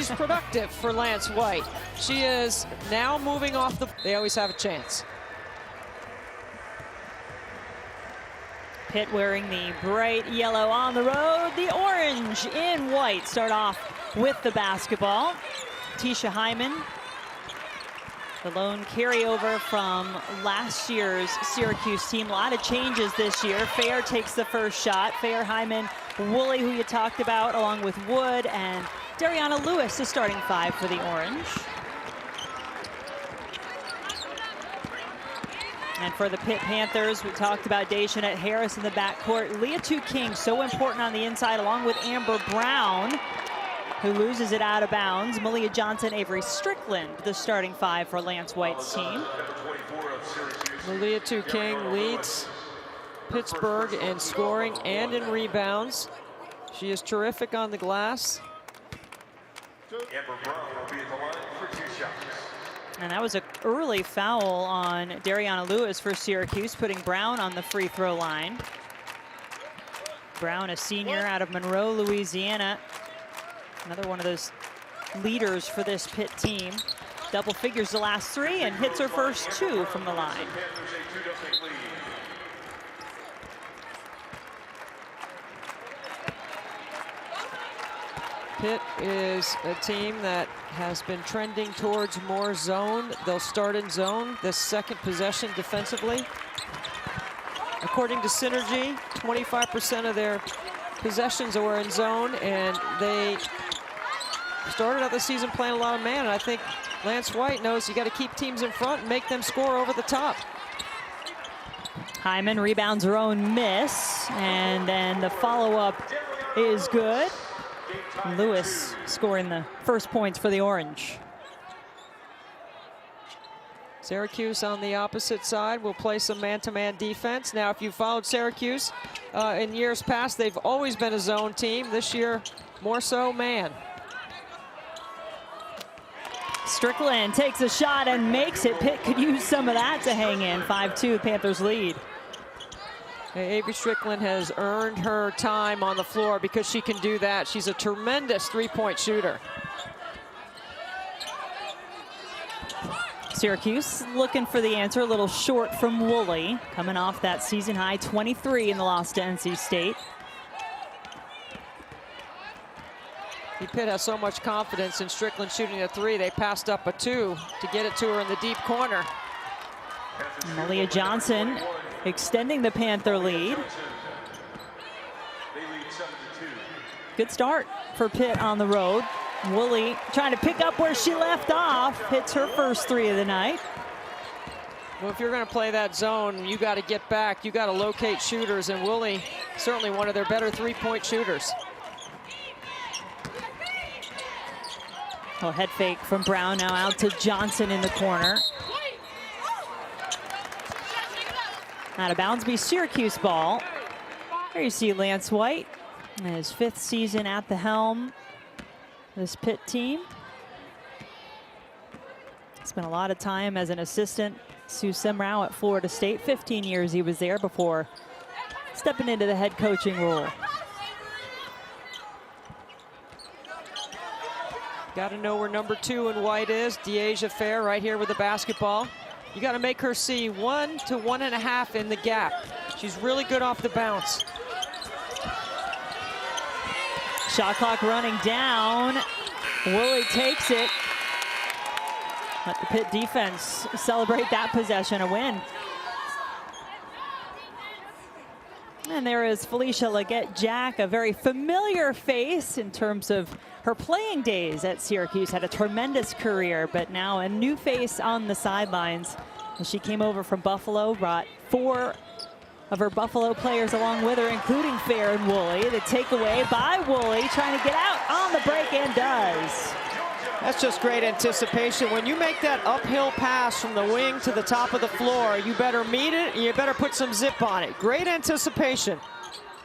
most productive for Lance White. She is now moving off the, they always have a chance. Pitt wearing the bright yellow on the road, the orange in white. Start off with the basketball. Dyaisha Hyman, the lone carryover from last year's Syracuse team. A lot of changes this year. Fair takes the first shot. Fair, Hyman, Woolley, who you talked about, along with Wood, and Dariana Lewis, the starting five for the orange. And for the Pitt Panthers, we talked about Daishanette Harris in the backcourt. Leah Tu King, so important on the inside, along with Amber Brown, who loses it out of bounds. Malia Johnson, Avery Strickland, the starting five for Lance White's team. Malia Tu King leads Pittsburgh in scoring and in rebounds. She is terrific on the glass. Amber Brown will be at the line for 2 shots. And that was an early foul on Dariana Lewis for Syracuse, putting Brown on the free throw line. Brown, a senior out of Monroe, Louisiana. Another one of those leaders for this Pitt team. Double figures the last 3 and hits her first 2 from the line. Pitt is a team that has been trending towards more zone. They'll start in zone this second possession defensively. According to Synergy, 25% of their possessions were in zone, and they started out the season playing a lot of man. And I think Lance White knows you got to keep teams in front and make them score over the top. Hyman rebounds her own miss, and then the follow-up is good. Lewis scoring the first points for the orange. Syracuse on the opposite side will play some man-to-man defense. Now, if you followed Syracuse in years past, they've always been a zone team. This year, more so man. Strickland takes a shot and makes it. Pitt could use some of that to hang in. 5-2, Panthers lead. Avery Strickland has earned her time on the floor because she can do that. She's a tremendous three-point shooter. Syracuse looking for the answer, a little short from Woolley, coming off that season high 23 in the loss to NC State. Pitt has so much confidence in Strickland shooting a 3. They passed up a 2 to get it to her in the deep corner. Malia Johnson extending the Panther lead. Good start for Pitt on the road. Woolley trying to pick up where she left off. Hits her first 3 of the night. Well, if you're going to play that zone, you got to get back. You got to locate shooters, and Woolley certainly one of their better three-point shooters. Oh, head fake from Brown, now out to Johnson in the corner. Out of bounds, be Syracuse ball. There you see Lance White, his 5th season at the helm. This Pitt team. Spent a lot of time as an assistant. Sue Semrau at Florida State. 15 years he was there before stepping into the head coaching role. Got to know where number 2 in white is. Dyaisha Fair right here with the basketball. You got to make her see 1 to 1.5 in the gap. She's really good off the bounce. Shot clock running down. Woolley takes it. Let the Pitt defense celebrate that possession, a win. And there is Felicia Leggett-Jack, a very familiar face in terms of her playing days at Syracuse. Had a tremendous career, but now a new face on the sidelines. She came over from Buffalo, brought 4 of her Buffalo players along with her, including Fair and Woolley. The takeaway by Woolley, trying to get out on the break, and does. That's just great anticipation. When you make that uphill pass from the wing to the top of the floor, you better meet it, and you better put some zip on it. Great anticipation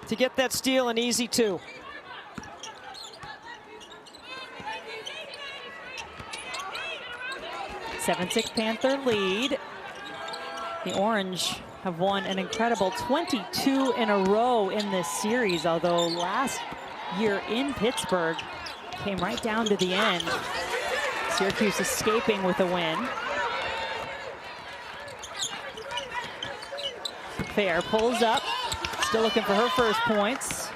to get that steal, and easy too. Seven-6 Panther lead. The Orange have won an incredible 22 in a row in this series, although last year in Pittsburgh, Came right down to the end. Syracuse escaping with a win. Fair pulls up, still looking for her first points.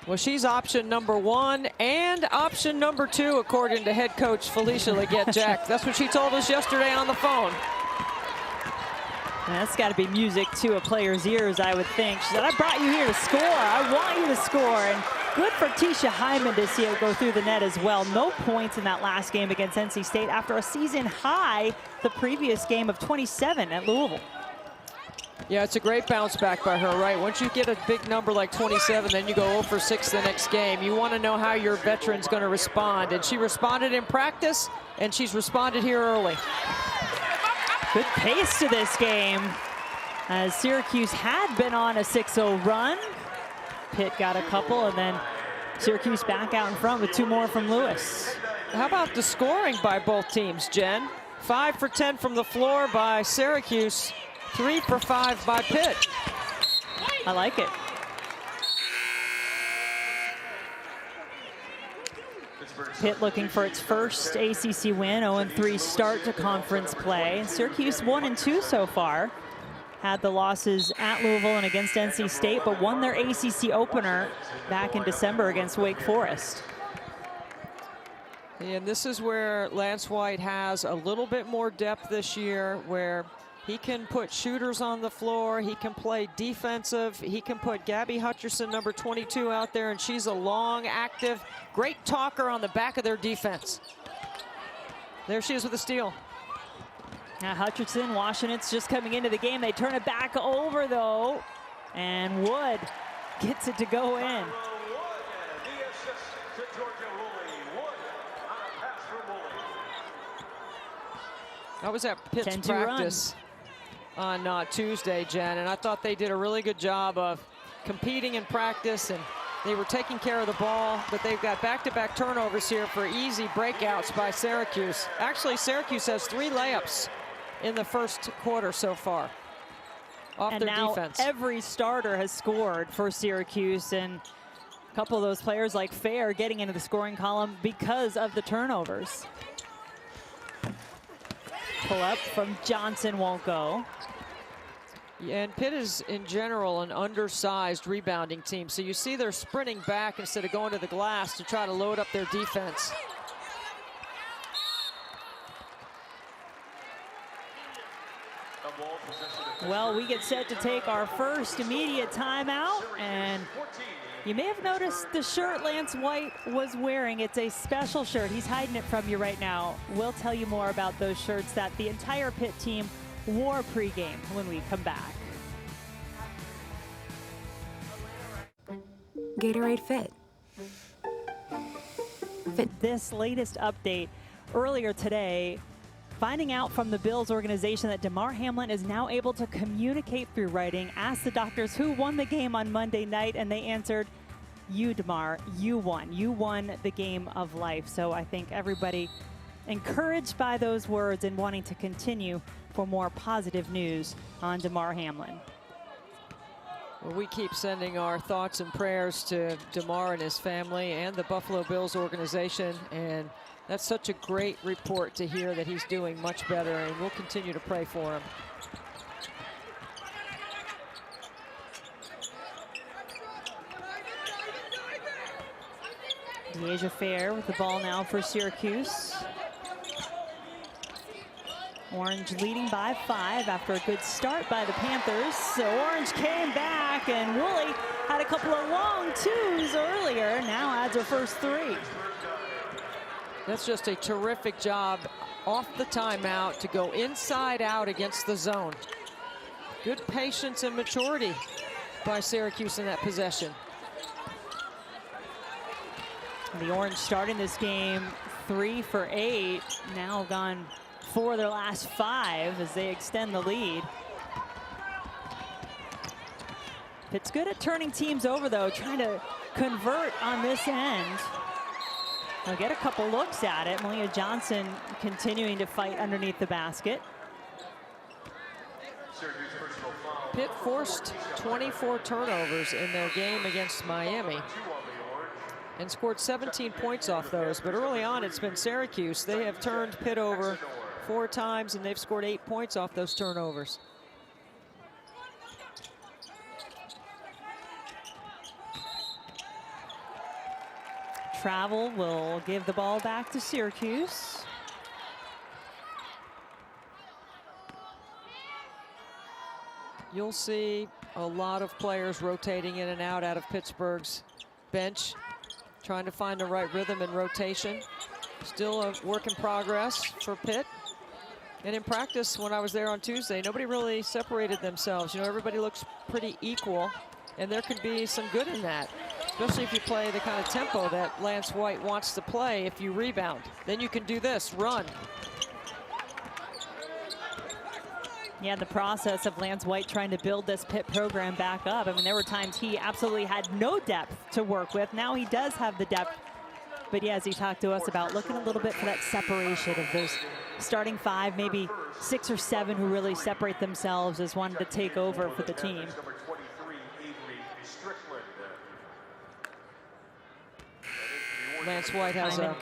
Well, she's option number 1 and option number 2, according to head coach Felicia Leggett-Jack. That's what she told us yesterday on the phone. And that's got to be music to a player's ears, I would think. She said, I brought you here to score. I want you to score. And good for Dyaisha Hyman to see it go through the net as well. No points in that last game against NC State after a season high the previous game of 27 at Louisville. Yeah, it's a great bounce back by her, right? Once you get a big number like 27, then you go 0 for 6 the next game. You want to know how your veteran's going to respond. And she responded in practice, and she's responded here early. Good pace to this game, as Syracuse had been on a 6-0 run. Pitt got a couple, and then Syracuse back out in front with 2 more from Lewis. How about the scoring by both teams, Jen? 5 for 10 from the floor by Syracuse, 3 for 5 by Pitt. I like it. Pitt looking for its first ACC win, 0-3 start to conference play. And Syracuse 1-2 so far. Had the losses at Louisville and against NC State, but won their ACC opener back in December against Wake Forest. And this is where Lance White has a little bit more depth this year, where he can put shooters on the floor, he can play defensive, he can put Gabby Hutcherson, number 22, out there, and she's a long, active, great talker on the back of their defense. There she is with a steal. Now Hutcherson, Washington's just coming into the game. They turn it back over, though, and Wood gets it to go in. I was at Pitt's practice on Tuesday, Jen, and I thought they did a really good job of competing in practice, and they were taking care of the ball, but they've got back-to-back turnovers here for easy breakouts by Syracuse. Actually, Syracuse has 3 layups in the first quarter so far off and their now defense. Every starter has scored for Syracuse, and a couple of those players like Fair getting into the scoring column because of the turnovers. Pull up from Johnson won't go. Yeah, and Pitt is, in general, an undersized rebounding team. So you see they're sprinting back instead of going to the glass to try to load up their defense. Well, we get set to take our first immediate timeout, and you may have noticed the shirt Lance White was wearing. It's a special shirt. He's hiding it from you right now. We'll tell you more about those shirts that the entire Pitt team wore pregame when we come back. Gatorade Fit. This latest update earlier today, finding out from the Bills organization that Damar Hamlin is now able to communicate through writing. Asked the doctors who won the game on Monday night, and they answered, you, Damar, you won. You won the game of life. So I think everybody encouraged by those words and wanting to continue for more positive news on Damar Hamlin. Well, we keep sending our thoughts and prayers to Damar and his family and the Buffalo Bills organization, and that's such a great report to hear that he's doing much better, and we'll continue to pray for him. Dyaisha Fair with the ball now for Syracuse. Orange leading by 5 after a good start by the Panthers. So Orange came back, and Woolley had a couple of long twos earlier. Now adds her first 3. That's just a terrific job off the timeout to go inside out against the zone. Good patience and maturity by Syracuse in that possession. The Orange starting this game 3 for 8, now gone 4 of their last 5 as they extend the lead. Pitt's good at turning teams over, though, trying to convert on this end. They'll get a couple looks at it. Malia Johnson continuing to fight underneath the basket. Pitt forced 24 turnovers in their game against Miami. and scored 17 points off those. But early on, it's been Syracuse. They have turned Pitt over 4 times, and they've scored 8 points off those turnovers. Travel will give the ball back to Syracuse. You'll see a lot of players rotating in and out of Pittsburgh's bench, trying to find the right rhythm and rotation. Still a work in progress for Pitt. And in practice, when I was there on Tuesday, nobody really separated themselves. You know, everybody looks pretty equal, and there could be some good in that, especially if you play the kind of tempo that Lance White wants to play. If you rebound, then you can do this, run. Yeah, the process of Lance White trying to build this Pitt program back up. I mean, there were times he absolutely had no depth to work with. Now he does have the depth. But yeah, as he talked to us about looking a little bit for that separation of those starting 5, maybe 6 or 7 who really separate themselves as wanting to take over for the team. Lance White has an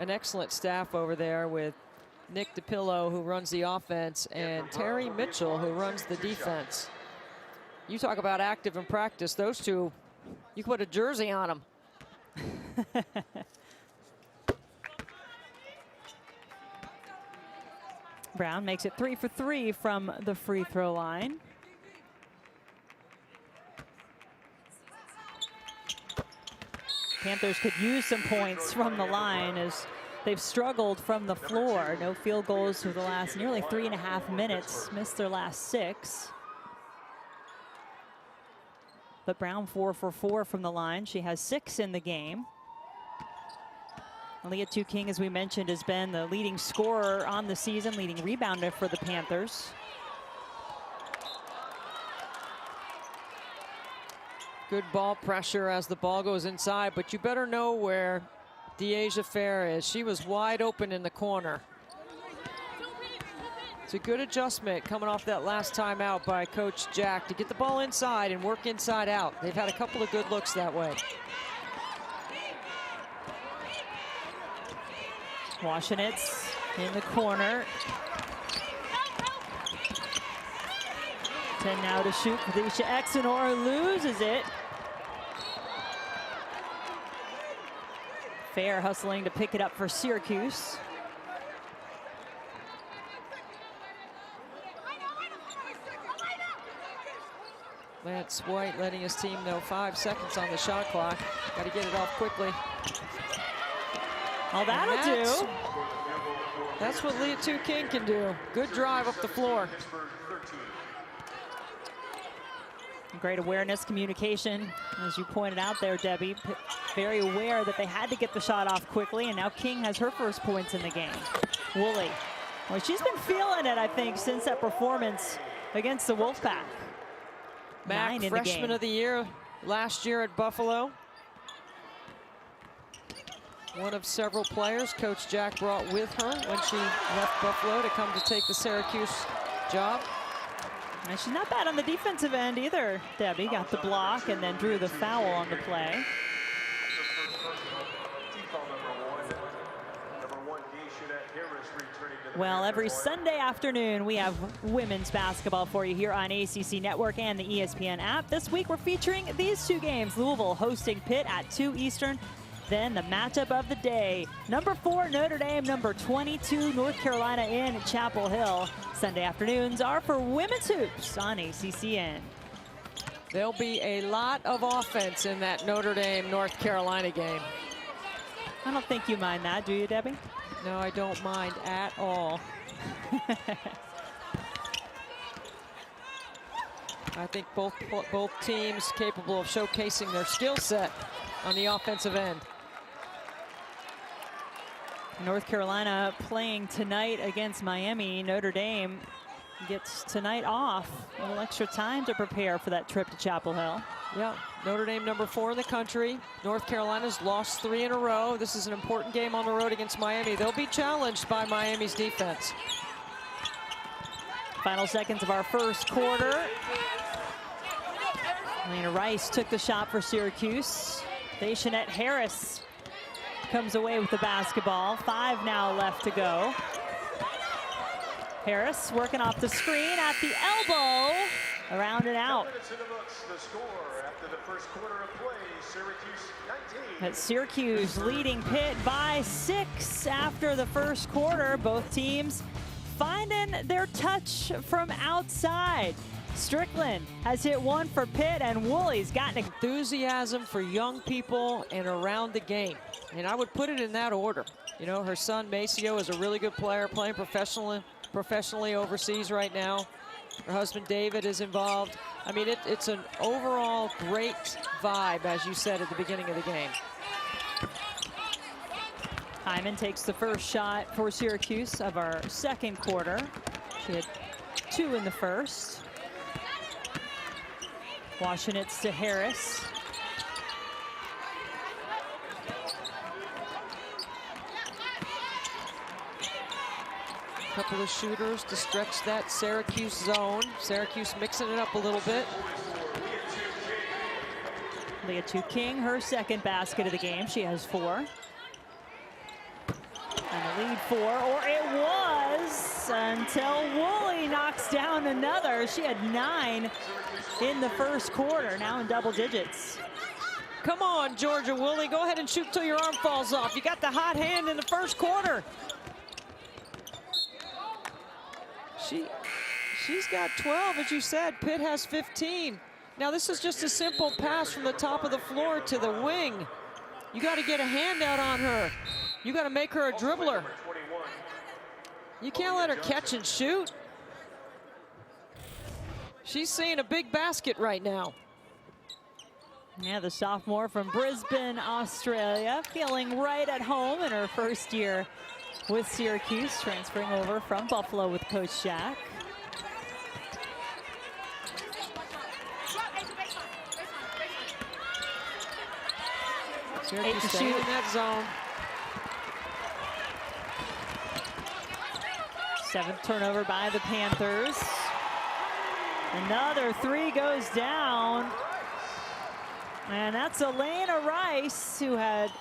excellent staff over there with Nick DiPillo, who runs the offense, and Terry Mitchell, who runs the defense. You talk about active in practice. Those two, you can put a jersey on them. Brown makes it 3 for 3 from the free throw line. Panthers could use some points from the line as they've struggled from the floor. No field goals for the last nearly 3.5 minutes. Missed their last 6. But Brown 4 for 4 from the line. She has 6 in the game. Leah King, as we mentioned, has been the leading scorer on the season, leading rebounder for the Panthers. Good ball pressure as the ball goes inside, but you better know where Dyaisha Fair is. She was wide open in the corner. It's a good adjustment coming off that last timeout by Coach Jack to get the ball inside and work inside out. They've had a couple of good looks that way. Washenitz in the corner. 10 now to shoot. Felicia Exenor loses it. Fair hustling to pick it up for Syracuse. Lance White letting his team know 5 seconds on the shot clock. Got to get it off quickly. Oh, that'll do. That's what Leah King can do. Good drive up the floor. Great awareness, communication, as you pointed out there, Debbie. Very aware that they had to get the shot off quickly, and now King has her first points in the game. Woolley, well, she's been feeling it, I think, since that performance against the Wolfpack. Mac, freshman of the year last year at Buffalo. One of several players Coach Jack brought with her when she left Buffalo to come to take the Syracuse job. And she's not bad on the defensive end either, Debbie. Got the block and then drew the foul on the play. Well, every Sunday afternoon, we have women's basketball for you here on ACC Network and the ESPN app. This week, we're featuring these 2 games. Louisville hosting Pitt at 2 Eastern. Then the matchup of the day, number 4 Notre Dame, number 22 North Carolina in Chapel Hill. Sunday afternoons are for women's hoops on ACCN. There'll be a lot of offense in that Notre Dame North Carolina game. I don't think you mind that, do you, Debbie? No, I don't mind at all. I think both teams capable of showcasing their skill set on the offensive end. North Carolina playing tonight against Miami. Notre Dame gets tonight off. A little extra time to prepare for that trip to Chapel Hill. Yeah, Notre Dame number 4 in the country. North Carolina's lost 3 in a row. This is an important game on the road against Miami. They'll be challenged by Miami's defense. Final seconds of our first quarter. Elena Rice took the shot for Syracuse. Dyaisha Harris comes away with the basketball. 5 now left to go. Harris working off the screen at the elbow. Around and out. 10 minutes in the books, the score after the first quarter of play, Syracuse 19. At Syracuse leading Pitt by 6 after the first quarter. Both teams finding their touch from outside. Strickland has hit one for Pitt, and Woolley's got an enthusiasm for young people and around the game. And I would put it in that order. You know, her son Maceo is a really good player, playing professionally overseas right now. Her husband David is involved. I mean, it's an overall great vibe, as you said at the beginning of the game. Hyman takes the first shot for Syracuse of our second quarter. She had 2 in the first. Washington to Harris. Couple of shooters to stretch that Syracuse zone. Syracuse mixing it up a little bit. Leah King, her second basket of the game. She has 4. And the lead 4, or it was, until Woolley knocks down another. She had 9 in the first quarter, now in double digits. Come on, Georgia Woolley, go ahead and shoot till your arm falls off. You got the hot hand in the first quarter. She's got 12, as you said. Pitt has 15. Now, this is just a simple pass from the top of the floor to the wing. You got to get a hand out on her. You got to make her a dribbler. You can't let her catch and shoot. She's seeing a big basket right now. Yeah, the sophomore from Brisbane, Australia, feeling right at home in her first year with Syracuse, transferring over from Buffalo with Coach Jack. Syracuse staying in that zone. 7th turnover by the Panthers. Another 3 goes down. And that's Elena Rice, who had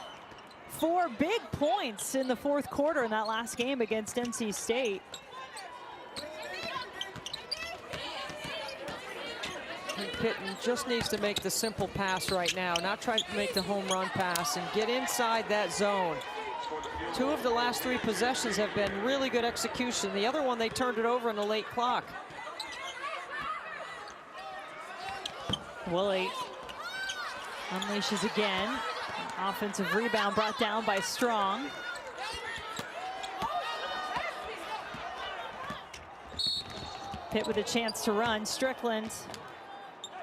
4 big points in the fourth quarter in that last game against NC State. And Pitt just needs to make the simple pass right now, not try to make the home run pass and get inside that zone. 2 of the last 3 possessions have been really good execution. The other one, they turned it over in the late clock. Woolley unleashes again. Offensive rebound brought down by Strong. Pitt with a chance to run. Strickland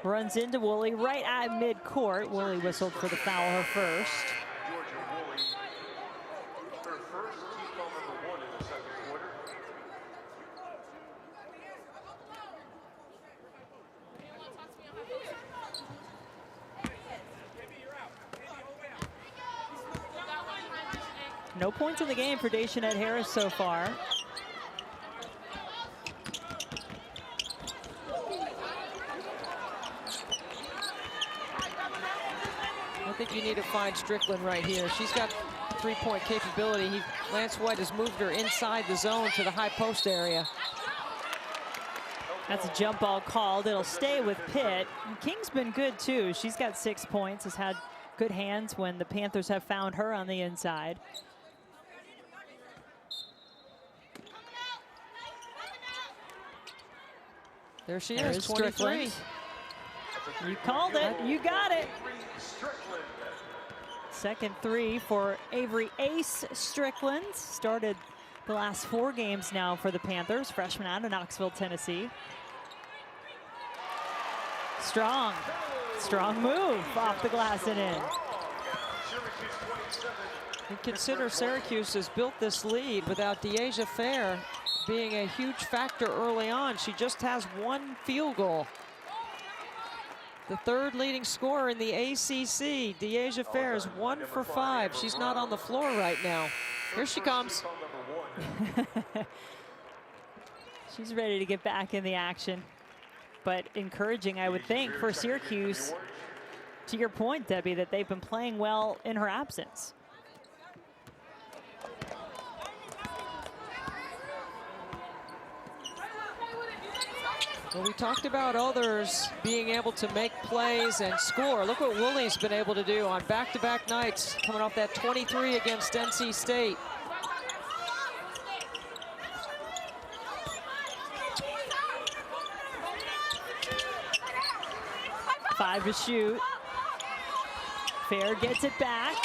runs into Woolley right at midcourt. Woolley whistled for the foul, her first. Georgia Woolley, her first team foul number 1 in the second quarter. No points in the game for Dyaisha Harris so far. I think you need to find Strickland right here. She's got 3-point capability. Lance White has moved her inside the zone to the high post area. That's a jump ball called. It'll stay with Pitt. And King's been good too. She's got 6 points, has had good hands when the Panthers have found her on the inside. There she is, 23. You called it, you got it. Second 3 for Avery Ace Strickland. Started the last 4 games now for the Panthers, freshman out of Knoxville, Tennessee. Strong move off the glass and in. And consider Syracuse has built this lead without Dyaisha Fair being a huge factor early on. She just has 1 field goal. The 3rd leading scorer in the ACC, Dyaisha Fair, is 1 for 5. She's not on the floor right now. Here she comes. She's ready to get back in the action. But encouraging, I would think, for Syracuse To your point, Debbie, that they've been playing well in her absence. Well, we talked about others being able to make plays and score. Look what Woolley's been able to do on back-to-back nights, coming off that 23 against NC State. Five to shoot. Fair gets it back.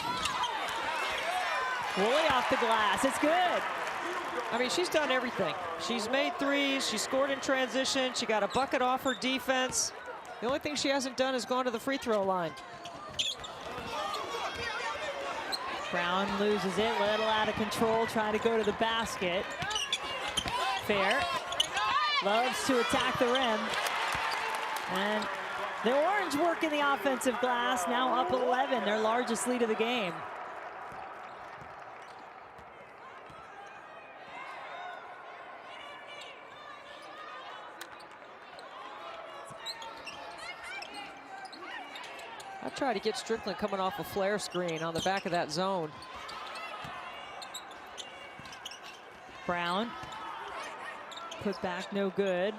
Woolley off the glass. It's good. I mean, she's done everything. She's made threes, she scored in transition, she got a bucket off her defense. The only thing she hasn't done is gone to the free throw line. Brown loses it, a little out of control, trying to go to the basket. Fair loves to attack the rim. And the Orange work in the offensive glass, now up 11, their largest lead of the game. I try to get Strickland coming off a flare screen on the back of that zone. Brown, put back, no good.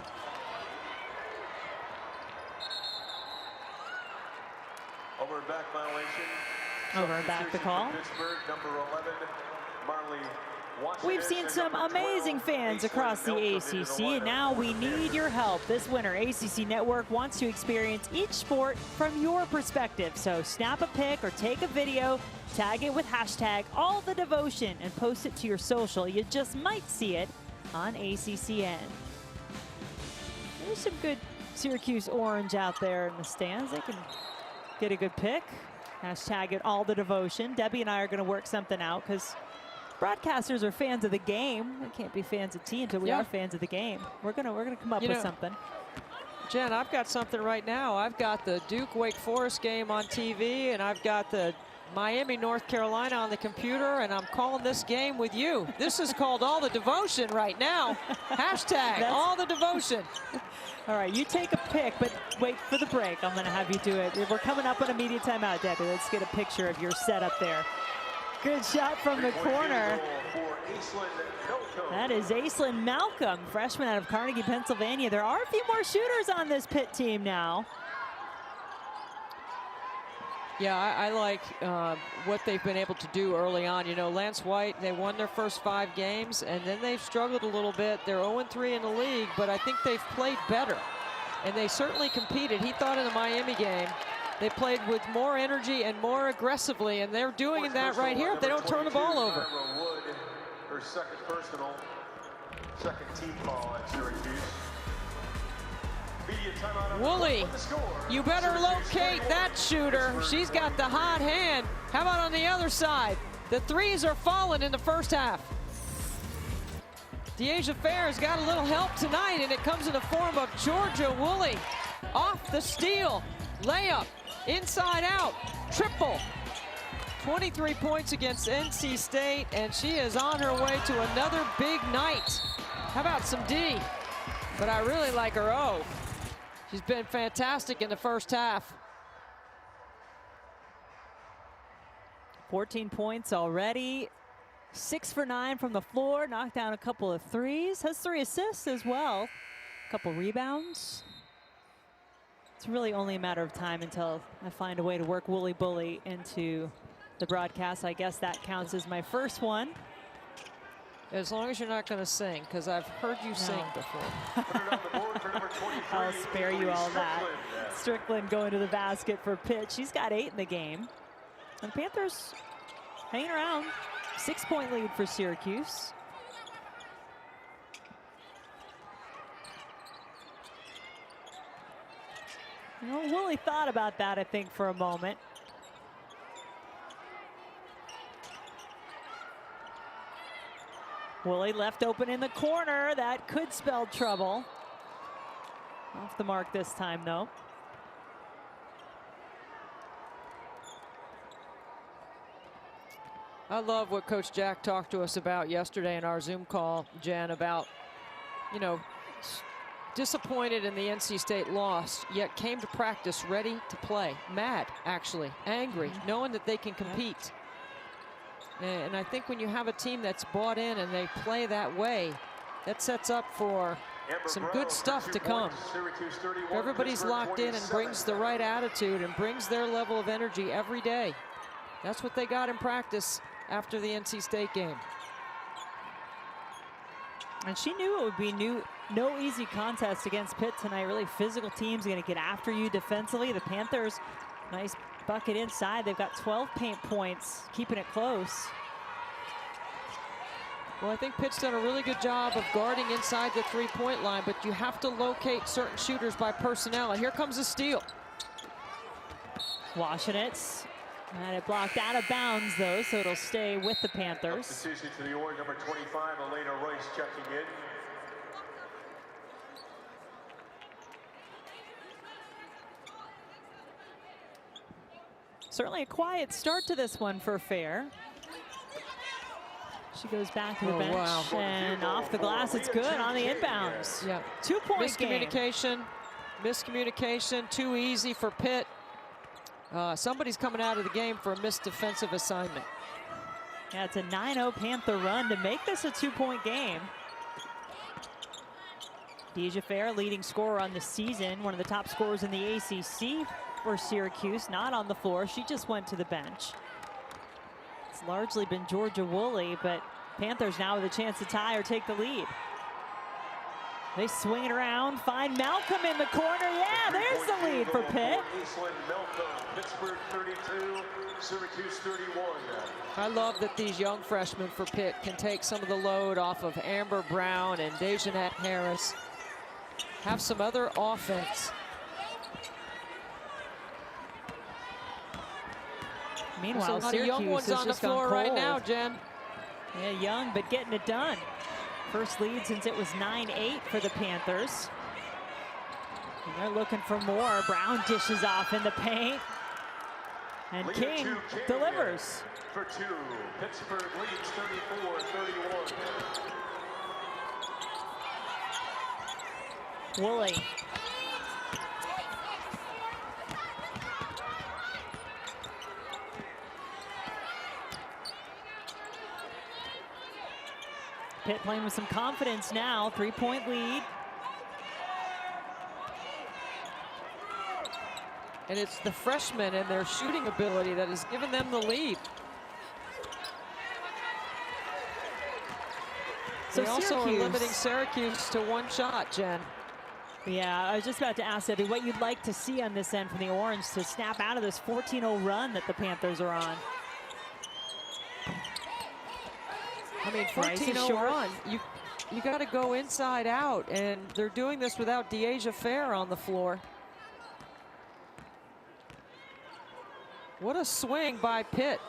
Over and back violation. Over and back the call. Pittsburgh, number 11, Marley. We've seen some amazing fans across the ACC, and now we need your help. This winter, ACC Network wants to experience each sport from your perspective. So snap a pic or take a video, tag it with hashtag #AllTheDevotion, and post it to your social. You just might see it on ACCN. There's some good Syracuse Orange out there in the stands. They can get a good pic. Hashtag it #AllTheDevotion. Debbie and I are going to work something out because broadcasters are fans of the game. We can't be fans of tea until we are fans of the game. We're gonna come up with something. Jen, I've got something right now. I've got the Duke-Wake Forest game on TV, and I've got the Miami, North Carolina on the computer, and I'm calling this game with you. This is called All the Devotion right now. Hashtag All the Devotion. All right, you take a pic, but wait for the break. I'm gonna have you do it. We're coming up on a media timeout, Debbie. Let's get a picture of your setup there. Good shot from the corner. That is Aislinn Malcolm, freshman out of Carnegie, Pennsylvania. There are a few more shooters on this Pitt team now. Yeah, I like what they've been able to do early on. You know, Lance White, they won their first 5 games, and then they've struggled a little bit. They're 0-3 in the league, but I think they've played better. And they certainly competed. He thought in the Miami game, they played with more energy and more aggressively, and they're doing that right here if they don't turn the ball over. Her second personal, second team call at Syracuse. Media timeout. Woolley, you better locate that shooter. She's got the hot hand. How about on the other side? The threes are falling in the first half. Dyaisha Fair has got a little help tonight, and it comes in the form of Georgia Woolley. Off the steal, layup. Inside out, triple. 23 points against NC State, and she is on her way to another big night. How about some D? But I really like her O. She's been fantastic in the first half. 14 points already. 6 for 9 from the floor, knocked down a couple of threes. Has 3 assists as well. A couple rebounds. It's really only a matter of time until I find a way to work Woolley Bully into the broadcast. I guess that counts as my first one. As long as you're not going to sing, because I've heard you sing before. I'll spare you all that. Strickland going to the basket for Pitt. She's got 8 in the game. And Panthers hanging around. 6-point lead for Syracuse. You know, Woolley thought about that, I think, for a moment. Woolley left open in the corner. That could spell trouble. Off the mark this time, though. I love what Coach Jack talked to us about yesterday in our Zoom call, Jen, about, you know, disappointed in the NC State loss, yet came to practice ready to play. Mad, actually, angry, knowing that they can compete. And I think when you have a team that's bought in and they play that way, that sets up for some good stuff to come. Everybody's locked in and brings the right attitude and brings their level of energy every day. That's what they got in practice after the NC State game. And she knew it would be no easy contest against Pitt tonight. Really physical teams going to get after you defensively. The Panthers, nice bucket inside. They've got 12 paint points, keeping it close. Well, I think Pitt's done a really good job of guarding inside the three-point line, but you have to locate certain shooters by personnel. And here comes a steal. Washington. And it blocked out of bounds, though, so it'll stay with the Panthers. Decision to the Orange, number 25, Elena Rice checking in. Certainly a quiet start to this one for Fair. She goes back to the bench, wow. And off the glass, it's good on the inbounds. Yeah. 2-point game. Miscommunication, too easy for Pitt. Somebody's coming out of the game for a missed defensive assignment. Yeah, it's a 9-0 Panther run to make this a 2-point game. Dyaisha Fair, leading scorer on the season, one of the top scorers in the ACC for Syracuse, not on the floor. She just went to the bench. It's largely been Georgia Woolley, but Panthers now with a chance to tie or take the lead. They swing it around, find Malcolm in the corner. Yeah, there's the lead for Pitt. Eastland Malcolm, Pittsburgh 32, Syracuse 31. I love that these young freshmen for Pitt can take some of the load off of Amber Brown and Dejanette Harris. Have some other offense. Meanwhile, There's a lot Syracuse of young ones has on the just gone floor right cold. now, Jen. Yeah, young, but getting it done. First lead since it was 9-8 for the Panthers. And they're looking for more. Brown dishes off in the paint. And King delivers. For two, Pittsburgh leads 34-31. Woolley. Pitt playing with some confidence now, 3-point lead. And it's the freshmen and their shooting ability that has given them the lead. So they also are limiting Syracuse to one shot, Jen. Yeah, I was just about to ask Eddie what you'd like to see on this end from the Orange to snap out of this 14-0 run that the Panthers are on. I mean, 14-0 run. You got to go inside out, and they're doing this without Dyaisha Fair on the floor. What a swing by Pitt.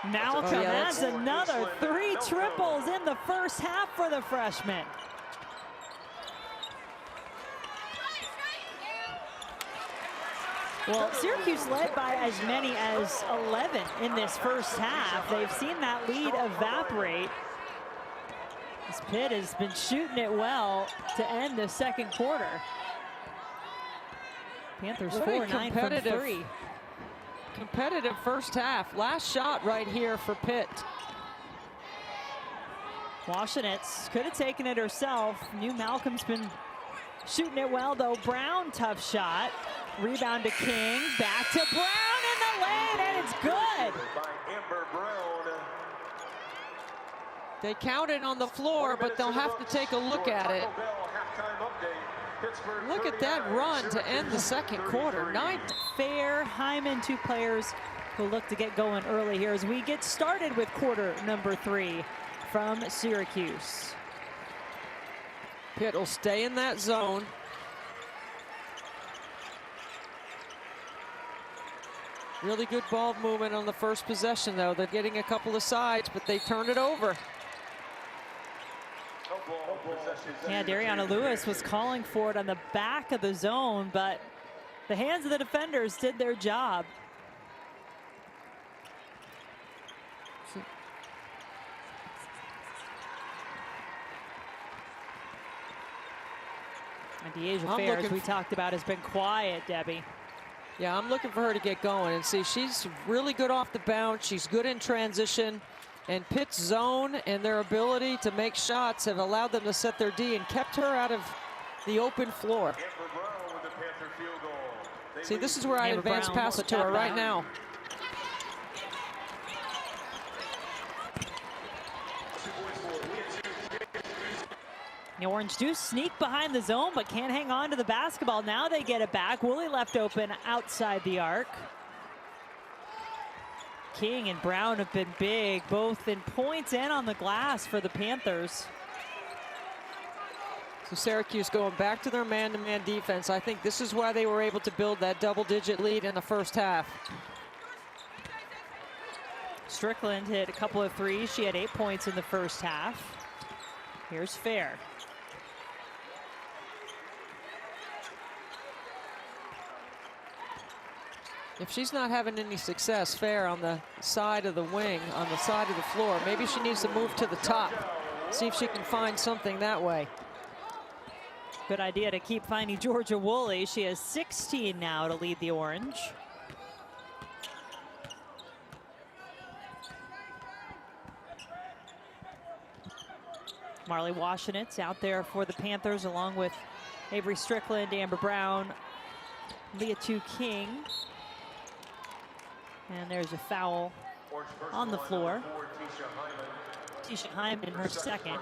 Malcolm has another 3 triples in the first half for the freshman. Well, Syracuse led by as many as 11 in this first half. They've seen that lead evaporate. This Pitt has been shooting it well to end the second quarter. Panthers 4-9 from 3. Competitive first half. Last shot right here for Pitt. Washington could have taken it herself. Knew Malcolm's been shooting it well, though. Brown, tough shot. Rebound to King. Back to Brown in the lane, and it's good. By Amber Brown. They counted on the floor, but they'll have to take a look at it. Look at that run to end the second quarter. Fair, Hyman, 2 players who look to get going early here as we get started with quarter number 3 from Syracuse. Pitt will stay in that zone. Really good ball movement on the first possession, though. They're getting a couple of sides, but they turn it over. Yeah, Dariana Lewis was calling for it on the back of the zone, but the hands of the defenders did their job. And Dyaisha Fair, as we talked about, has been quiet, Debbie. Yeah, I'm looking for her to get going. And see, she's really good off the bounce. She's good in transition. And Pitt's zone and their ability to make shots have allowed them to set their D and kept her out of the open floor. Amber Brown with the Panther field goal. See, this is where I advance pass it to her right now. The Orange do sneak behind the zone, but can't hang on to the basketball. Now they get it back. Woolley left open outside the arc. King and Brown have been big, both in points and on the glass for the Panthers. So Syracuse going back to their man-to-man defense. I think this is why they were able to build that double-digit lead in the first half. Strickland hit a couple of threes. She had 8 points in the first half. Here's Fair. If she's not having any success, Fair, on the side of the wing, on the side of the floor, maybe she needs to move to the top. See if she can find something that way. Good idea to keep finding Georgia Woolley. She has 16 now to lead the Orange. Marley Washenitz out there for the Panthers, along with Avery Strickland, Amber Brown, Leah King. And there's a foul on the floor. Dyaisha Hyman, her second.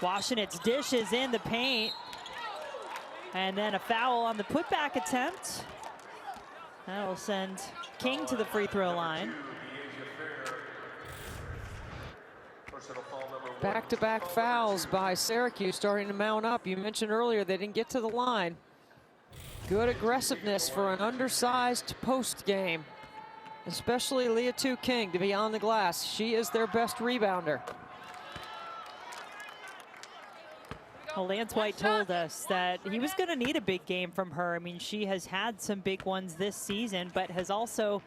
Washenitz dishes in the paint. And then a foul on the putback attempt. That'll send King to the free throw line. Back-to-back fouls by Syracuse starting to mount up. You mentioned earlier they didn't get to the line. Good aggressiveness for an undersized post game, especially Leah King to be on the glass. She is their best rebounder. Well, Lance White told us that he was going to need a big game from her. I mean, she has had some big ones this season, but has also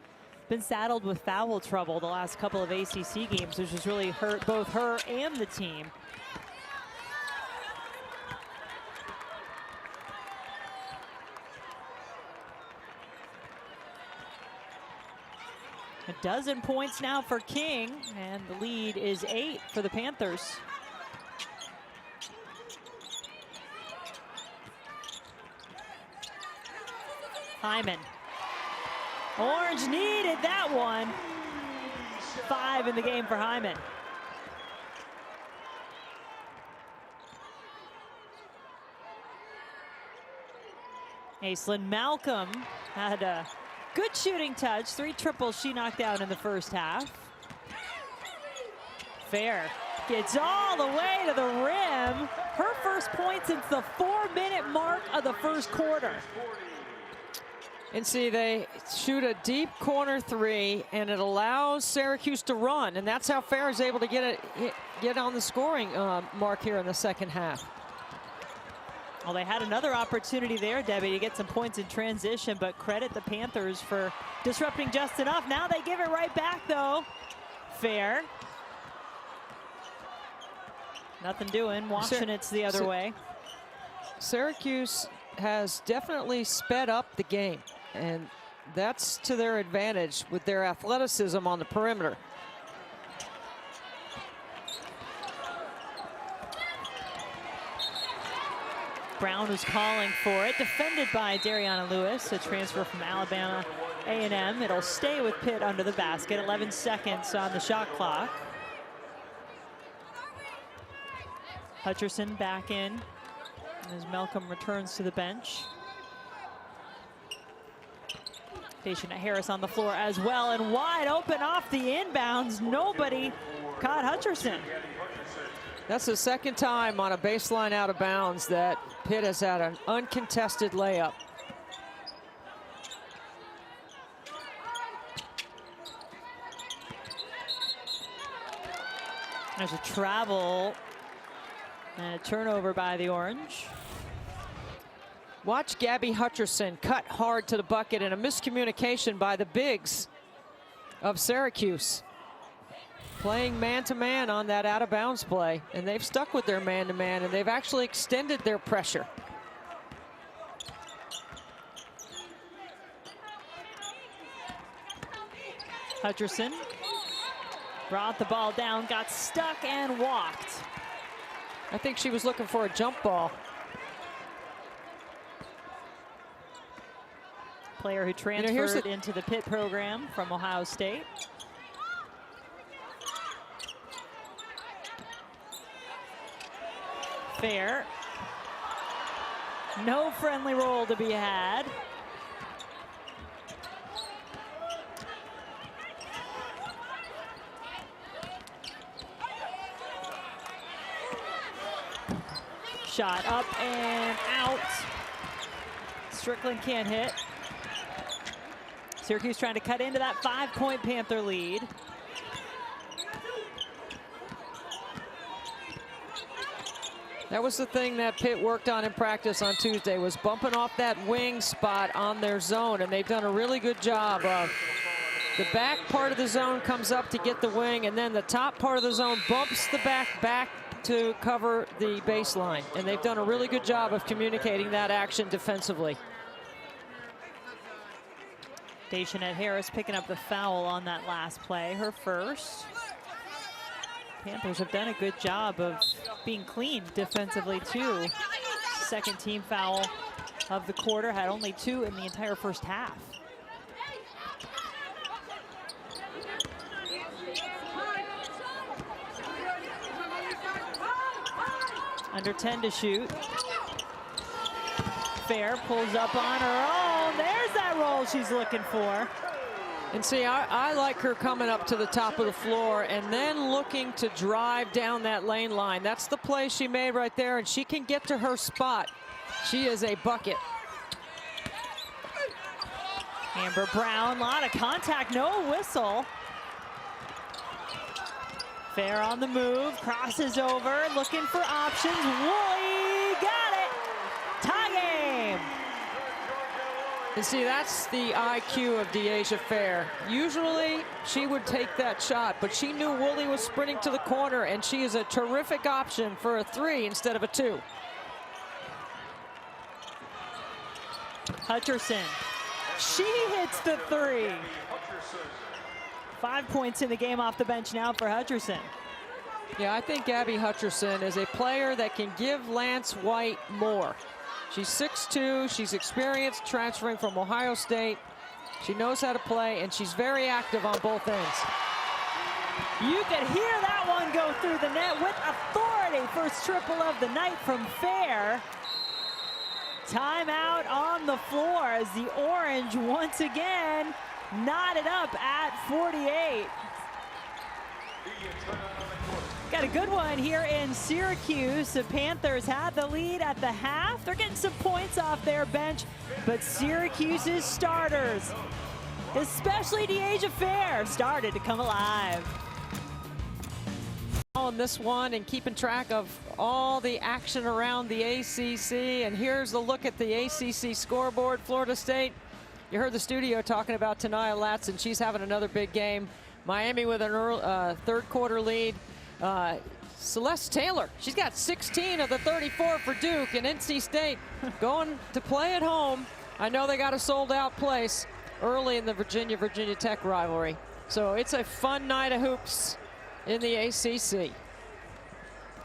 been saddled with foul trouble the last couple of ACC games, which has really hurt both her and the team. A dozen points now for King, and the lead is 8 for the Panthers. Hyman. Orange needed that one. 5 in the game for Hyman. Aislinn Malcolm had a good shooting touch. 3 triples she knocked out in the first half. Fair gets all the way to the rim. Her first point since the 4-minute mark of the first quarter. And see, they shoot a deep corner 3, and it allows Syracuse to run, and that's how Fair is able to get on the scoring mark here in the second half. Well, they had another opportunity there, Debbie, to get some points in transition, but credit the Panthers for disrupting just enough. Now they give it right back, though. Fair. Nothing doing. Washenitz the other way. Syracuse has definitely sped up the game, and that's to their advantage with their athleticism on the perimeter. Brown was calling for it, defended by Dariana Lewis, a transfer from Alabama A&M. It'll stay with Pitt under the basket. 11 seconds on the shot clock. Hutcherson back in as Malcolm returns to the bench. Station Harris on the floor as well, and wide open off the inbounds. Nobody caught Hutcherson. That's the second time on a baseline out of bounds that Pitt has had an uncontested layup. There's a travel and a turnover by the Orange. Watch Gabby Hutcherson cut hard to the bucket, and a miscommunication by the bigs of Syracuse. Playing man-to-man on that out-of-bounds play, and they've stuck with their man-to-man, and they've actually extended their pressure. Hutcherson brought the ball down, got stuck, and walked. I think she was looking for a jump ball. Player who transferred into the Pitt program from Ohio State. Fair. No friendly roll to be had. Shot up and out. Strickland can't hit. Syracuse trying to cut into that 5-point Panther lead. That was the thing that Pitt worked on in practice on Tuesday, was bumping off that wing spot on their zone, and they've done a really good job of the back part of the zone comes up to get the wing, and then the top part of the zone bumps the back to cover the baseline, and they've done a really good job of communicating that action defensively. Daisha Harris picking up the foul on that last play, her first. Panthers have done a good job of being clean defensively too. Second team foul of the quarter, had only 2 in the entire first half. Under 10 to shoot. Fair pulls up on her own. There's that roll she's looking for. And see, I like her coming up to the top of the floor and then looking to drive down that lane line. That's the play she made right there, and she can get to her spot. She is a bucket. Amber Brown, a lot of contact, no whistle. Fair on the move, crosses over, looking for options. Woolley got it. Tie game. And see, that's the IQ of Dyaisha Fair. Usually she would take that shot, but she knew Woolley was sprinting to the corner, and she is a terrific option for a 3 instead of a 2. Hutcherson, she hits the 3. 5 points in the game off the bench now for Hutcherson. Yeah, I think Gabby Hutcherson is a player that can give Lance White more. She's 6'2", she's experienced transferring from Ohio State. She knows how to play, and she's very active on both ends. You could hear that one go through the net with authority. First triple of the night from Fair. Timeout on the floor as the Orange once again knotted up at 48. Got a good one here in Syracuse. The Panthers had the lead at the half. They're getting some points off their bench, but Syracuse's starters, especially Dyaisha Fair, started to come alive. On this one and keeping track of all the action around the ACC, and here's a look at the ACC scoreboard. Florida State, you heard the studio talking about Tanaya Latson. She's having another big game. Miami with an early, third quarter lead. Celeste Taylor, she's got 16 of the 34 for Duke, and NC State going to play at home. I know they got a sold-out place early in the Virginia Tech rivalry. So it's a fun night of hoops in the ACC.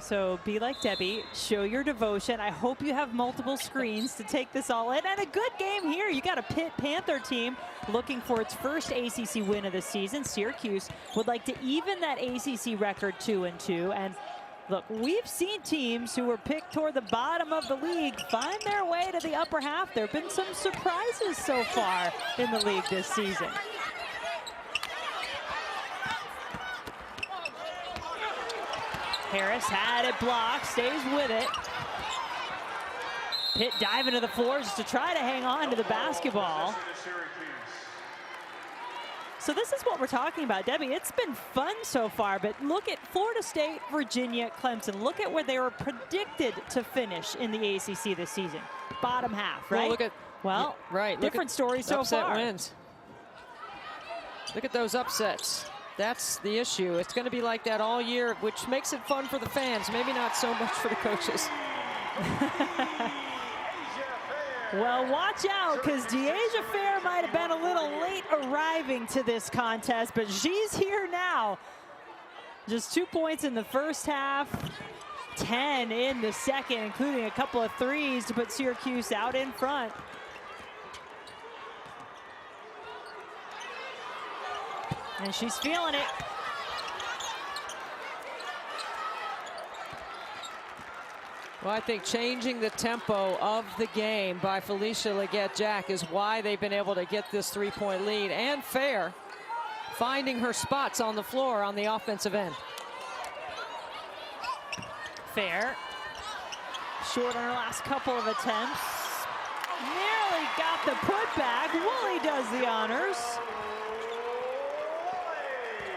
So be like Debbie, show your devotion. I hope you have multiple screens to take this all in. And a good game here. You got a Pitt Panther team looking for its first ACC win of the season. Syracuse would like to even that ACC record 2-2. And look, we've seen teams who were picked toward the bottom of the league find their way to the upper half. There have been some surprises so far in the league this season. Harris had it blocked, stays with it. Pitt diving to the floor just to try to hang on to the basketball. So this is what we're talking about, Debbie. It's been fun so far, but look at Florida State, Virginia, Clemson. Look at where they were predicted to finish in the ACC this season. bottom half, right? Well, look at, well, right. different story so upset far. Wins. Look at those upsets. That's the issue. It's going to be like that all year, which makes it fun for the fans. Maybe not so much for the coaches. Well, watch out, because Dyaisha Fair might have been a little late arriving to this contest, but she's here now. Just 2 points in the first half, 10 in the second, including a couple of threes to put Syracuse out in front. And she's feeling it. Well, I think changing the tempo of the game by Felicia Leggett-Jack is why they've been able to get this 3-point lead. And Fair finding her spots on the floor on the offensive end. Fair, short on her last couple of attempts. Nearly got the putback. Woolley does the honors.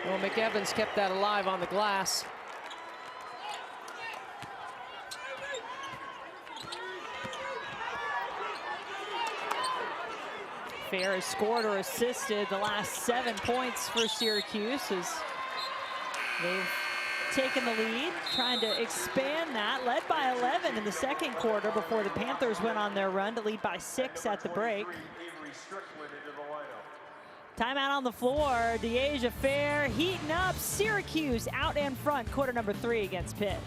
Well, McEvans kept that alive on the glass. Fair has scored or assisted the last 7 points for Syracuse as they've taken the lead, trying to expand that, led by 11 in the second quarter before the Panthers went on their run to lead by 6 at the break. Timeout on the floor. Dyaisha Fair heating up. Syracuse out in front, quarter number 3 against Pitt.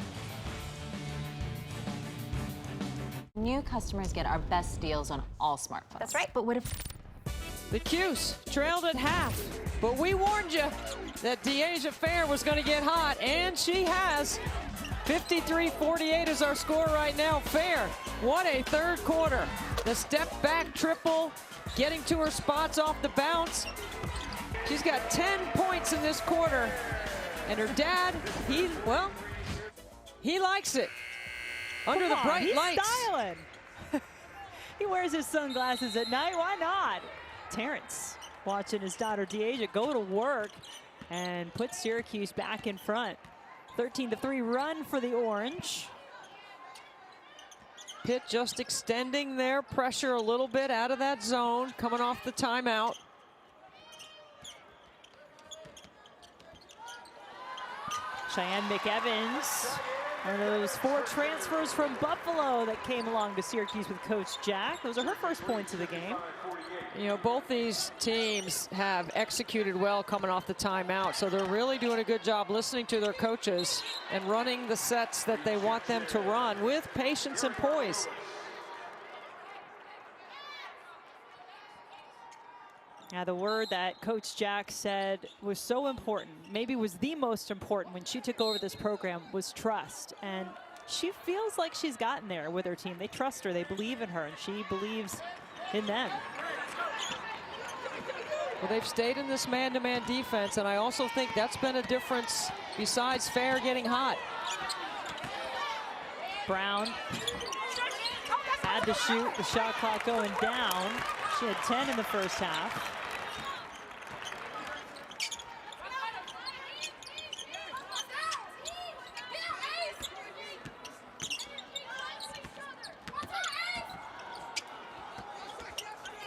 New customers get our best deals on all smartphones. That's right. But what if The Cuse trailed at half, but we warned you that Dyaisha Fair was going to get hot, and she has. 53-48 is our score right now. Fair, what a third quarter. The step back triple, getting to her spots off the bounce. She's got 10 points in this quarter, and her dad, he likes it. Under the bright lights. He's styling. He wears his sunglasses at night. Why not? Terrence watching his daughter Dyaisha go to work and put Syracuse back in front. 13-3 run for the Orange. Pitt just extending their pressure a little bit out of that zone, coming off the timeout. Cheyenne McEvans, one of those 4 transfers from Buffalo that came along to Syracuse with Coach Jack. Those are her first points of the game. You know, both these teams have executed well coming off the timeout, so they're really doing a good job listening to their coaches and running the sets that they want them to run with patience and poise. Now, the word that Coach Jack said was so important, maybe was the most important when she took over this program, was trust. And she feels like she's gotten there with her team. They trust her, they believe in her, and she believes in them. Well, they've stayed in this man-to-man defense, and I also think that's been a difference besides Fair getting hot. Brown had to shoot, the shot clock going down. She had 10 in the first half.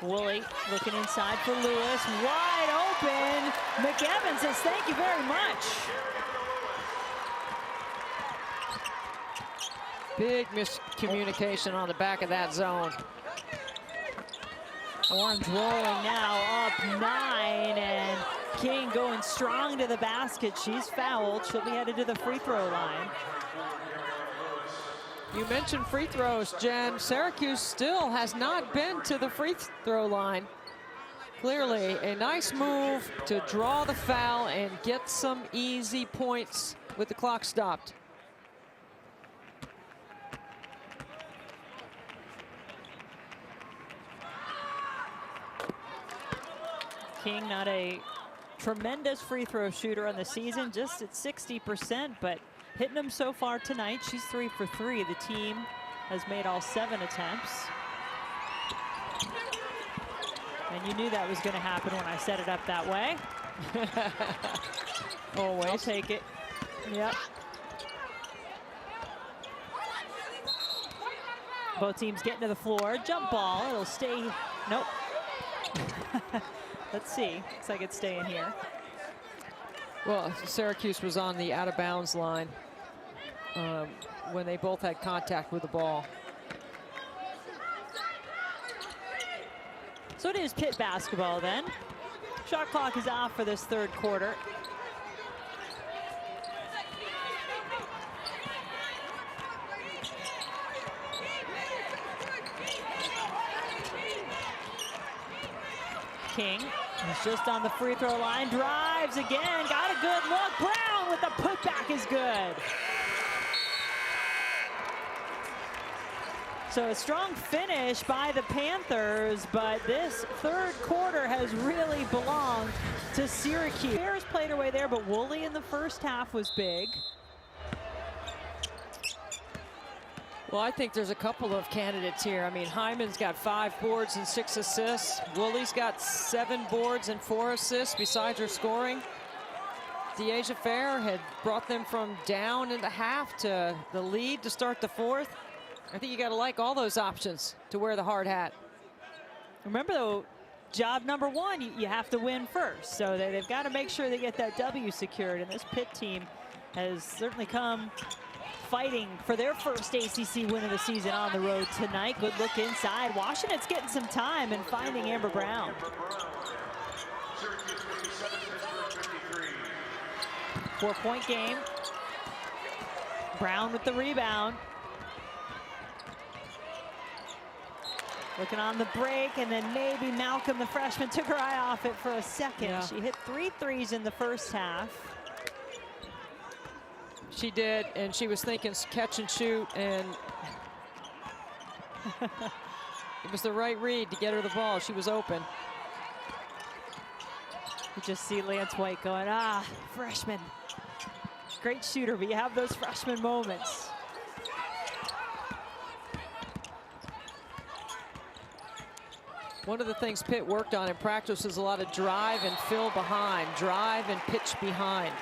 Woolley looking inside for Lewis, wide open. McEvans says thank you very much. Big miscommunication on the back of that zone. Orange rolling now up 9, and King going strong to the basket. She's fouled. She'll be headed to the free throw line. You mentioned free throws, Jen. Syracuse still has not been to the free throw line. Clearly a nice move to draw the foul and get some easy points with the clock stopped. King, not a tremendous free throw shooter on the season, just at 60%, but hitting them so far tonight. She's 3 for 3. The team has made all 7 attempts. And you knew that was going to happen when I set it up that way. Always. I'll take it. Yep. Both teams getting to the floor. Jump ball. It'll stay. Nope. Let's see. Looks like it's staying here. Well, Syracuse was on the out-of-bounds line when they both had contact with the ball. So it is Pitt basketball then. Shot clock is off for this third quarter. King is just on the free throw line, drives again, got a good look. Brown with the putback is good. So a strong finish by the Panthers, but this third quarter has really belonged to Syracuse. Bears played her way there, but Woolley in the first half was big. Well, I think there's a couple of candidates here. I mean, Hyman's got 5 boards and 6 assists. Woolley's got 7 boards and 4 assists besides her scoring. Dyaisha Fair had brought them from down in the half to the lead to start the fourth. I think you got to like all those options to wear the hard hat. Remember, though, job number one, you have to win first. So they've got to make sure they get that W secured. And this Pitt team has certainly come fighting for their first ACC win of the season on the road tonight. Good look inside. Washington's getting some time and finding Amber Brown. 4-point game. Brown with the rebound. Looking on the break, and then maybe Malcolm, the freshman, took her eye off it for a second. Yeah. She hit 3 threes in the first half. She did, and she was thinking catch and shoot, and it was the right read to get her the ball. She was open. You just see Lance White going, freshman. Great shooter, but you have those freshman moments. One of the things Pitt worked on in practice is a lot of drive and fill behind, drive and pitch behind.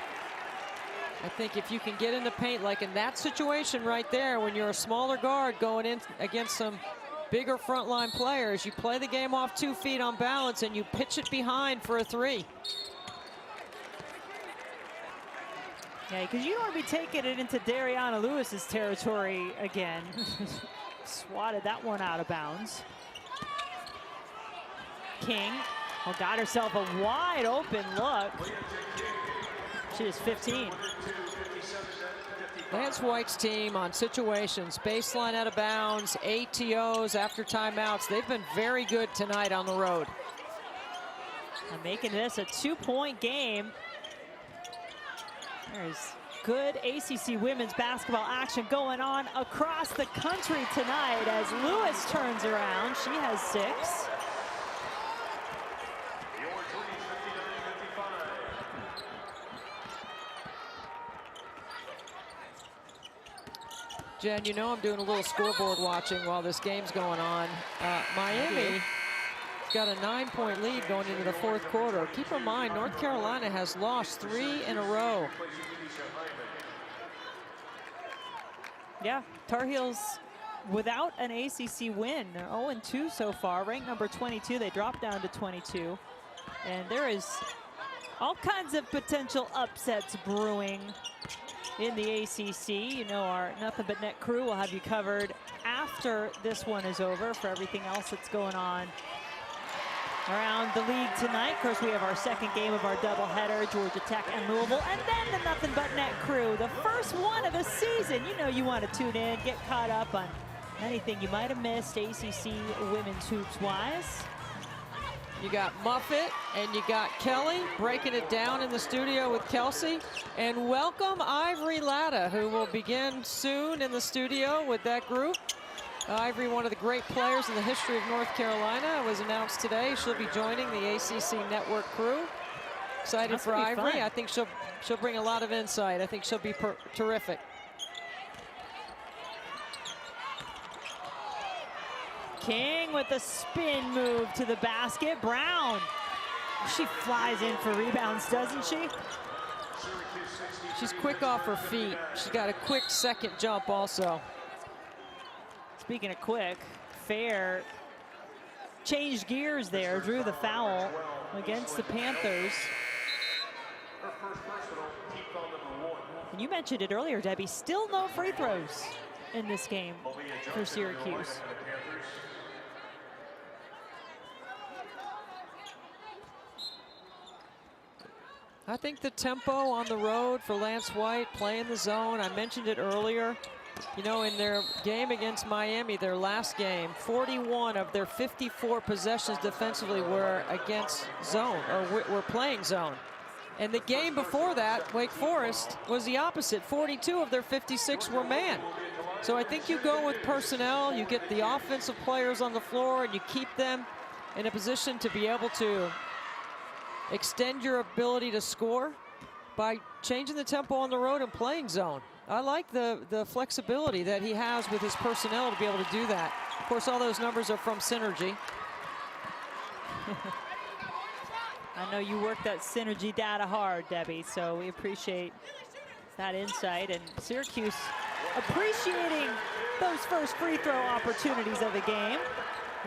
I think if you can get in the paint, like in that situation right there, when you're a smaller guard going in against some bigger frontline players, you play the game off 2 feet on balance and you pitch it behind for a 3. Yeah, because you don't want to be taking it into Dariana Lewis's territory again. Swatted that one out of bounds. King got herself a wide open look. She is 15. Lance White's team on situations, baseline out of bounds, ATOs after timeouts, they've been very good tonight on the road. And making this a 2-point game. There's good ACC women's basketball action going on across the country tonight as Lewis turns around. She has 6. Jen, you know I'm doing a little scoreboard watching while this game's going on. Miami's got a 9-point lead going into the fourth quarter. Keep in mind, North Carolina has lost 3 in a row. Yeah, Tar Heels without an ACC win. They're 0-2 so far, ranked number 22. They dropped down to 22. And there is all kinds of potential upsets brewing in the ACC. You know, our Nothing But Net crew will have you covered after this one is over for everything else that's going on around the league tonight. Of course, we have our second game of our doubleheader, Georgia Tech and Louisville, and then the Nothing But Net crew, the first one of the season. You know you want to tune in, get caught up on anything you might have missed ACC women's hoops-wise. You got Muffet and you got Kelly breaking it down in the studio with Kelsey. And welcome Ivory Latta, who will begin soon in the studio with that group. Ivory, one of the great players in the history of North Carolina, was announced today. She'll be joining the ACC Network crew. Excited That's for Ivory. fun. I think she'll bring a lot of insight. I think she'll be terrific. King with the spin move to the basket. Brown, she flies in for rebounds, doesn't she? She's quick off her feet. She's got a quick second jump also. speaking of quick, Fair changed gears there, drew the foul against the Panthers. Her first personal, team foul number 1. And you mentioned it earlier, Debbie, still no free throws in this game for Syracuse. I think the tempo on the road for Lance White, playing the zone, I mentioned it earlier. You know, in their game against Miami, their last game, 41 of their 54 possessions defensively were against zone, or were playing zone. And the game before that, Wake Forest, was the opposite. 42 of their 56 were man. So I think you go with personnel, you get the offensive players on the floor, and you keep them in a position to be able to extend your ability to score by changing the tempo on the road and playing zone. I like the flexibility that he has with his personnel to be able to do that. Of course, all those numbers are from Synergy. I know you work that Synergy data hard, Debbie, so we appreciate that insight. And Syracuse appreciating those first free throw opportunities of the game.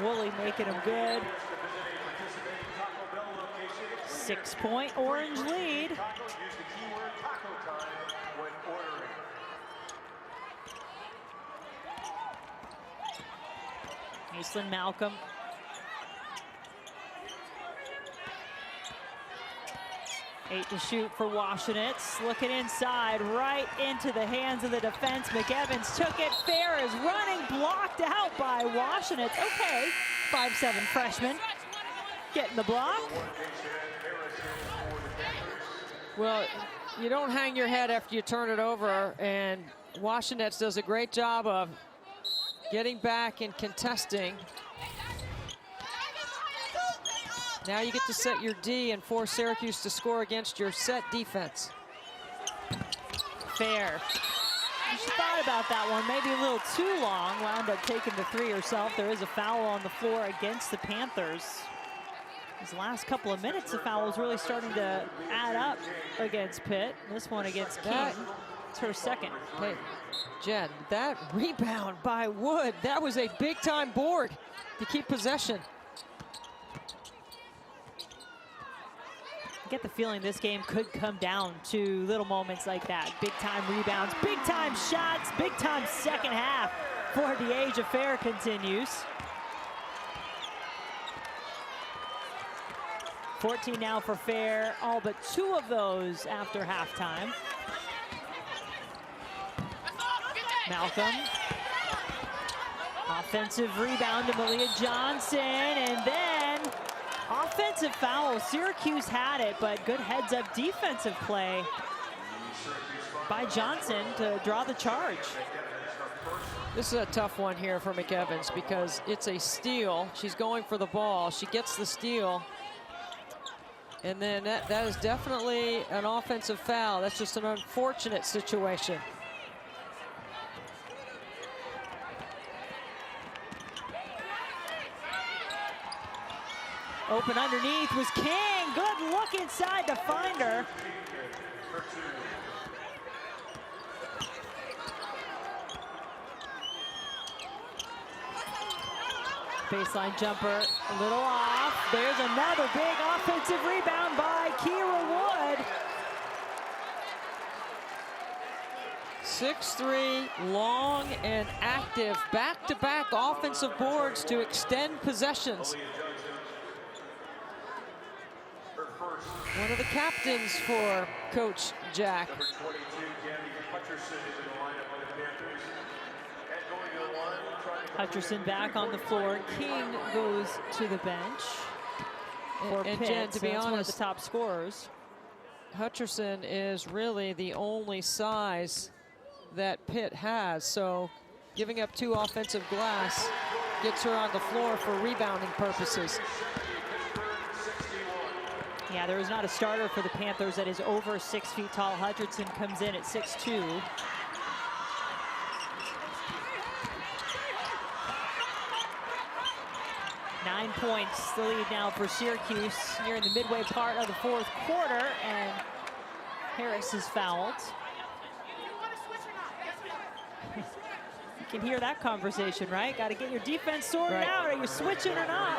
Woolley making them good. 6-point Orange lead. Use the keyword taco time when ordering. Aislinn Malcolm. Eight to shoot for Washenitz. Looking inside, right into the hands of the defense. McEvans took it. Fair is running, blocked out by Washenitz. Okay, 5'7" freshman getting the block. Well, you don't hang your head after you turn it over, and Washenitz does a great job of getting back and contesting. Now you get to set your D and force Syracuse to score against your set defense. Fair. She thought about that one, maybe a little too long. Wound up taking the three herself. There is a foul on the floor against the Panthers. These last couple of minutes, the foul was really starting to add up against Pitt. This one against King. It's her second. Hey, Jen, that rebound by Wood, that was a big-time board to keep possession. I get the feeling this game could come down to little moments like that. Big-time rebounds, big-time shots, big-time second half for Dyaisha Fair continues. 14 now for Fair, all but 2 of those after halftime. Malcolm. Offensive rebound to Malia Johnson, and then offensive foul. Syracuse had it, but good heads-up defensive play by Johnson to draw the charge. This is a tough one here for McEvans because it's a steal. She's going for the ball. She gets the steal. And then that is definitely an offensive foul. That's just an unfortunate situation. Open underneath was King. Good look inside to find her. Baseline jumper, a little off. There's another big offensive rebound by Kira Wood. 6'3", long and active, back-to-back offensive boards to extend possessions. One of the captains for Coach Jack. Number 22, Gabby Hutcherson is in the lineup on the Panthers. And going to the line, trying to Hutcherson back on the floor. King goes to the bench for And Pitt. Jen, to So be that's one of honest, the top scorers. Hutcherson is really the only size that Pitt has. So giving up 2 offensive glass gets her on the floor for rebounding purposes. Yeah, there is not a starter for the Panthers that is over 6 feet tall. Hutcherson comes in at 6'2". Nine points, the lead now for Syracuse here in the midway part of the 4th quarter, and Harris is fouled. can hear that conversation, right? Got to get your defense sorted Right. out. Are you switching or not?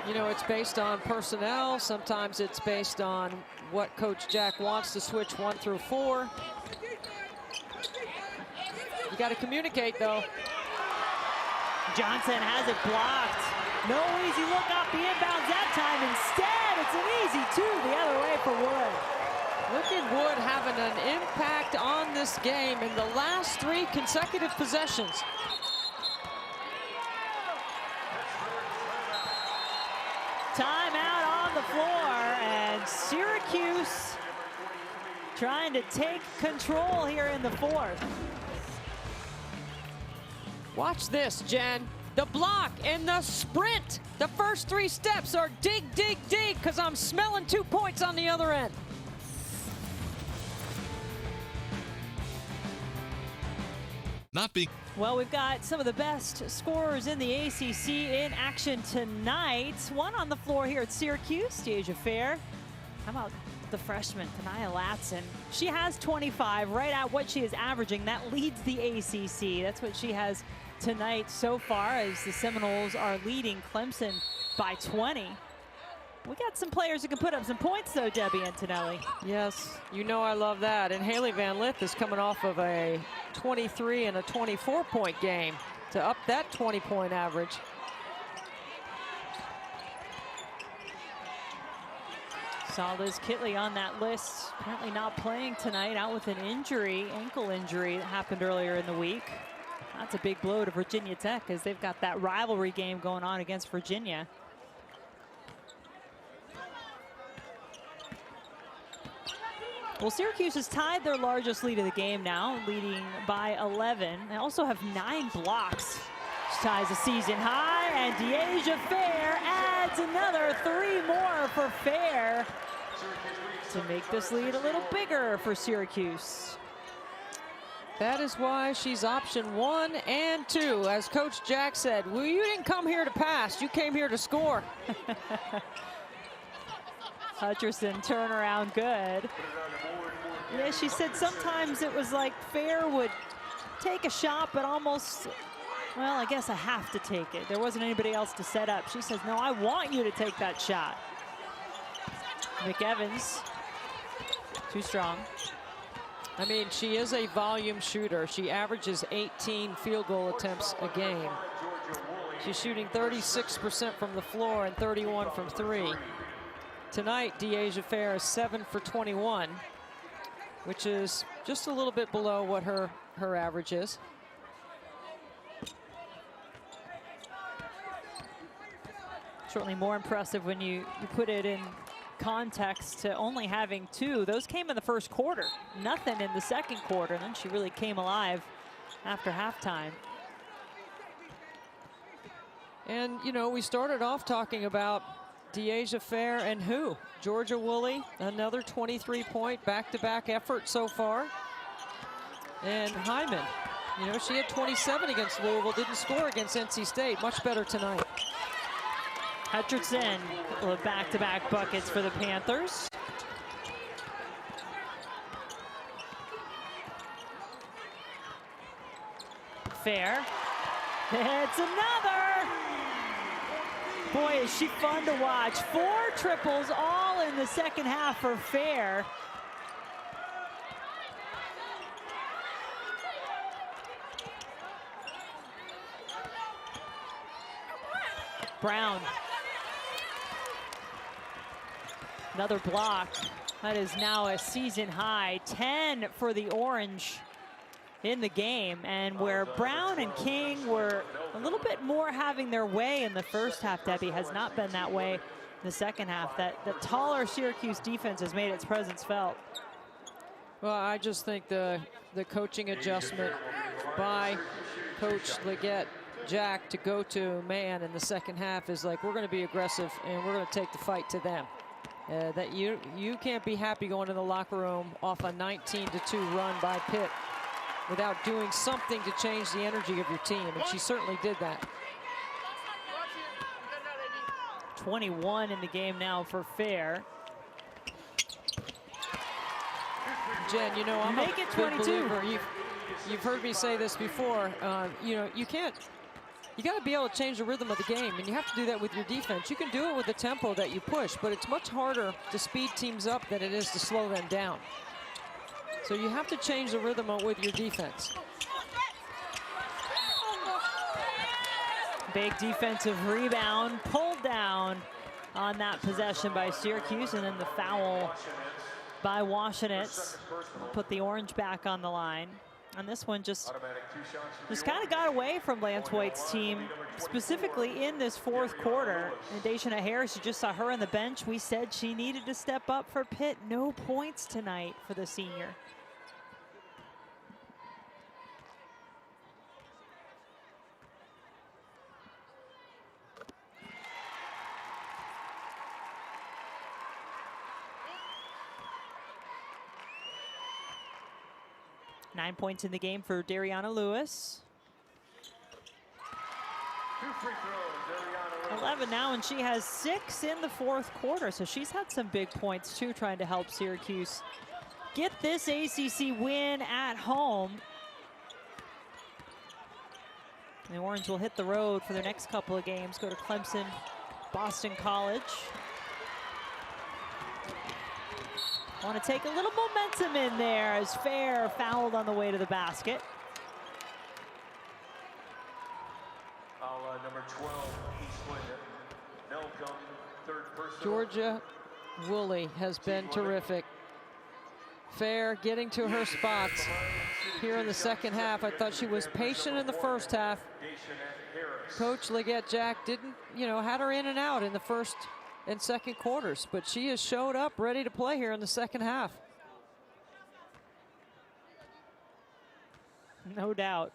You know, it's based on personnel. Sometimes it's based on what Coach Jack wants to switch 1 through 4. You got to communicate, though. Johnson has it blocked. No easy look off the inbounds that time. Instead, it's an easy 2 the other way for Wood. Look at Wood having an impact on this game in the last 3 consecutive possessions. Timeout on the floor, and Syracuse trying to take control here in the 4th. Watch this, Jen. The block and the sprint. The first 3 steps are dig, dig, dig, because I'm smelling 2 points on the other end. Well, we've got some of the best scorers in the ACC in action tonight. One on the floor here at Syracuse, Dyaisha Fair. How about the freshman, Tanaya Latson? She has 25, right at what she is averaging. That leads the ACC. That's what she has tonight so far, as the Seminoles are leading Clemson by 20. We got some players who can put up some points, though, Debbie Antonelli. Yes, you know I love that. And Haley Van Lith is coming off of a 23 and a 24-point game to up that 20-point average. Saw Liz Kitley on that list. Apparently not playing tonight, out with an injury, ankle injury that happened earlier in the week. That's a big blow to Virginia Tech, as they've got that rivalry game going on against Virginia. Well, Syracuse has tied their largest lead of the game now, leading by 11. They also have 9 blocks, which ties a season high, and Dyaisha Fair adds another 3 more for Fair to make this lead a little bigger for Syracuse. That is why she's option 1 and 2. As Coach Jack said, well, you didn't come here to pass, you came here to score. Hutcherson turnaround good. Yeah, she said sometimes it was like Fair would take a shot, but almost, well, I guess I have to take it. There wasn't anybody else to set up. She says, no, I want you to take that shot. McEvans, too strong. I mean, she is a volume shooter. She averages 18 field goal attempts a game. She's shooting 36% from the floor and 31 from 3. Tonight, Dyaisha Fair is 7 for 21, which is just a little bit below what her average is. Certainly more impressive when you put it in context to only having 2. Those came in the first quarter. Nothing in the second quarter. And then she really came alive after halftime. And, you know, we started off talking about Dyaisha Fair and who? Georgia Woolley, another 23-point back-to-back effort so far. And Hyman, you know, she had 27 against Louisville, didn't score against NC State. Much better tonight. Hutcherson, a couple of back-to-back buckets for the Panthers. Fair. It's another. Boy, is she fun to watch. 4 triples, all in the second half for Fair. Brown. Another block. That is now a season high. 10 for the Orange in the game, and where Brown and King were a little bit more having their way in the first half, Debbie, has not been that way in the second half. That the taller Syracuse defense has made its presence felt. Well, I just think the coaching adjustment by Coach Leggett Jack to go to man in the second half is like, we're going to be aggressive and we're going to take the fight to them. That you can't be happy going to the locker room off a 19-2 run by Pitt without doing something to change the energy of your team, and she certainly did that. 21 in the game now for Fair. Jen, you know, I'm Make a it big 22. believer. You've heard me say this before. You know, you got to be able to change the rhythm of the game, and you have to do that with your defense. You can do it with the tempo that you push, but it's much harder to speed teams up than it is to slow them down. So you have to change the rhythm with your defense. Big defensive rebound, pulled down on that possession by Syracuse, and then the foul by Washenitz. Put the Orange back on the line. And this one just kind of got away from Lance White's team, specifically in this fourth quarter. And Dyaisha Harris, you just saw her on the bench. We said she needed to step up for Pitt. No points tonight for the senior. Nine points in the game for Dariana Lewis. 2 free throws, Dariana. 11 now, and she has 6 in the fourth quarter. So she's had some big points too, trying to help Syracuse get this ACC win at home. The Orange will hit the road for their next couple of games, go to Clemson, Boston College. Want to take a little momentum in there as Fair fouled on the way to the basket. Number 12, East Nelcom, third person. Georgia Woolley has been terrific. Fair getting to her spots here in the second half. I thought she was patient in the first half. Coach Leggett Jack didn't, you know, had her in and out in the first and second quarters, but she has showed up ready to play here in the second half. No doubt,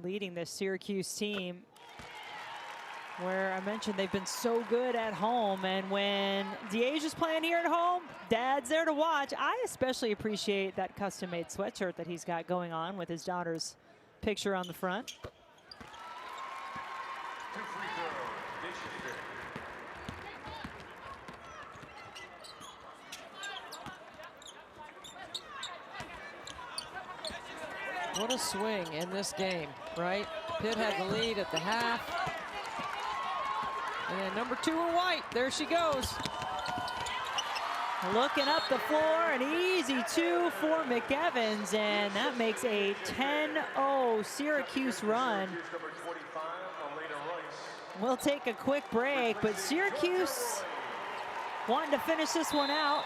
leading this Syracuse team, where I mentioned they've been so good at home, and when Dyaisha's playing here at home, Dad's there to watch. I especially appreciate that custom-made sweatshirt that he's got going on with his daughter's picture on the front. 2 free throws, Dyaisha Fair. What a swing in this game, right? Pitt had the lead at the half. And then number 2 in white, there she goes. Looking up the floor, an easy 2 for McEvans, and that makes a 10-0 Syracuse run. Number 25, Elena Rice. We'll take a quick break, but Syracuse wanting to finish this one out,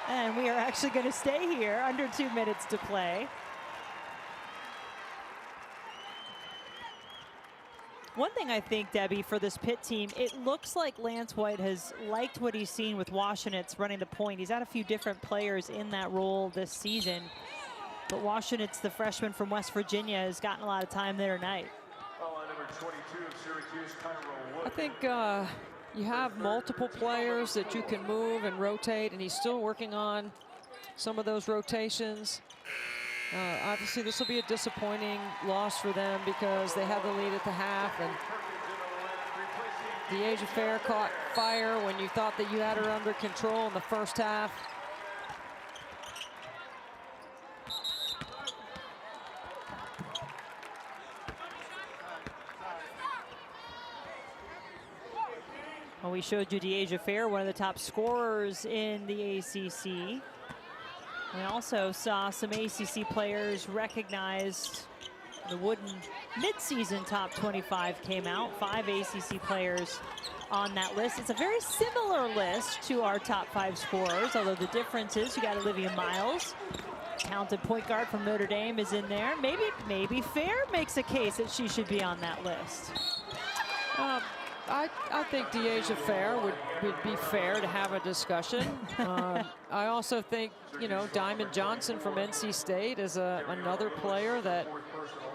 and we are actually going to stay here, under 2 minutes to play. One thing I think, Debbie, for this Pitt team, it looks like Lance White has liked what he's seen with Washenitz running the point. He's had a few different players in that role this season, but Washenitz, the freshman from West Virginia, has gotten a lot of time there tonight. Number 22 of Syracuse, Cairo Wood. I think you have multiple players that you can move and rotate, and he's still working on some of those rotations. Obviously, this will be a disappointing loss for them because they had the lead at the half, and Dyaisha Fair caught fire when you thought that you had her under control in the first half. Well, we showed you Dyaisha Fair, one of the top scorers in the ACC. We also saw some ACC players recognized. The Wooden midseason top 25 came out. 5 ACC players on that list. It's a very similar list to our top 5 scorers, although the difference is you got Olivia Miles, talented point guard from Notre Dame, is in there. Maybe Fair makes a case that she should be on that list. I think Dyaisha Fair would be fair to have a discussion. I also think, you know, Diamond Johnson from NC State is another player that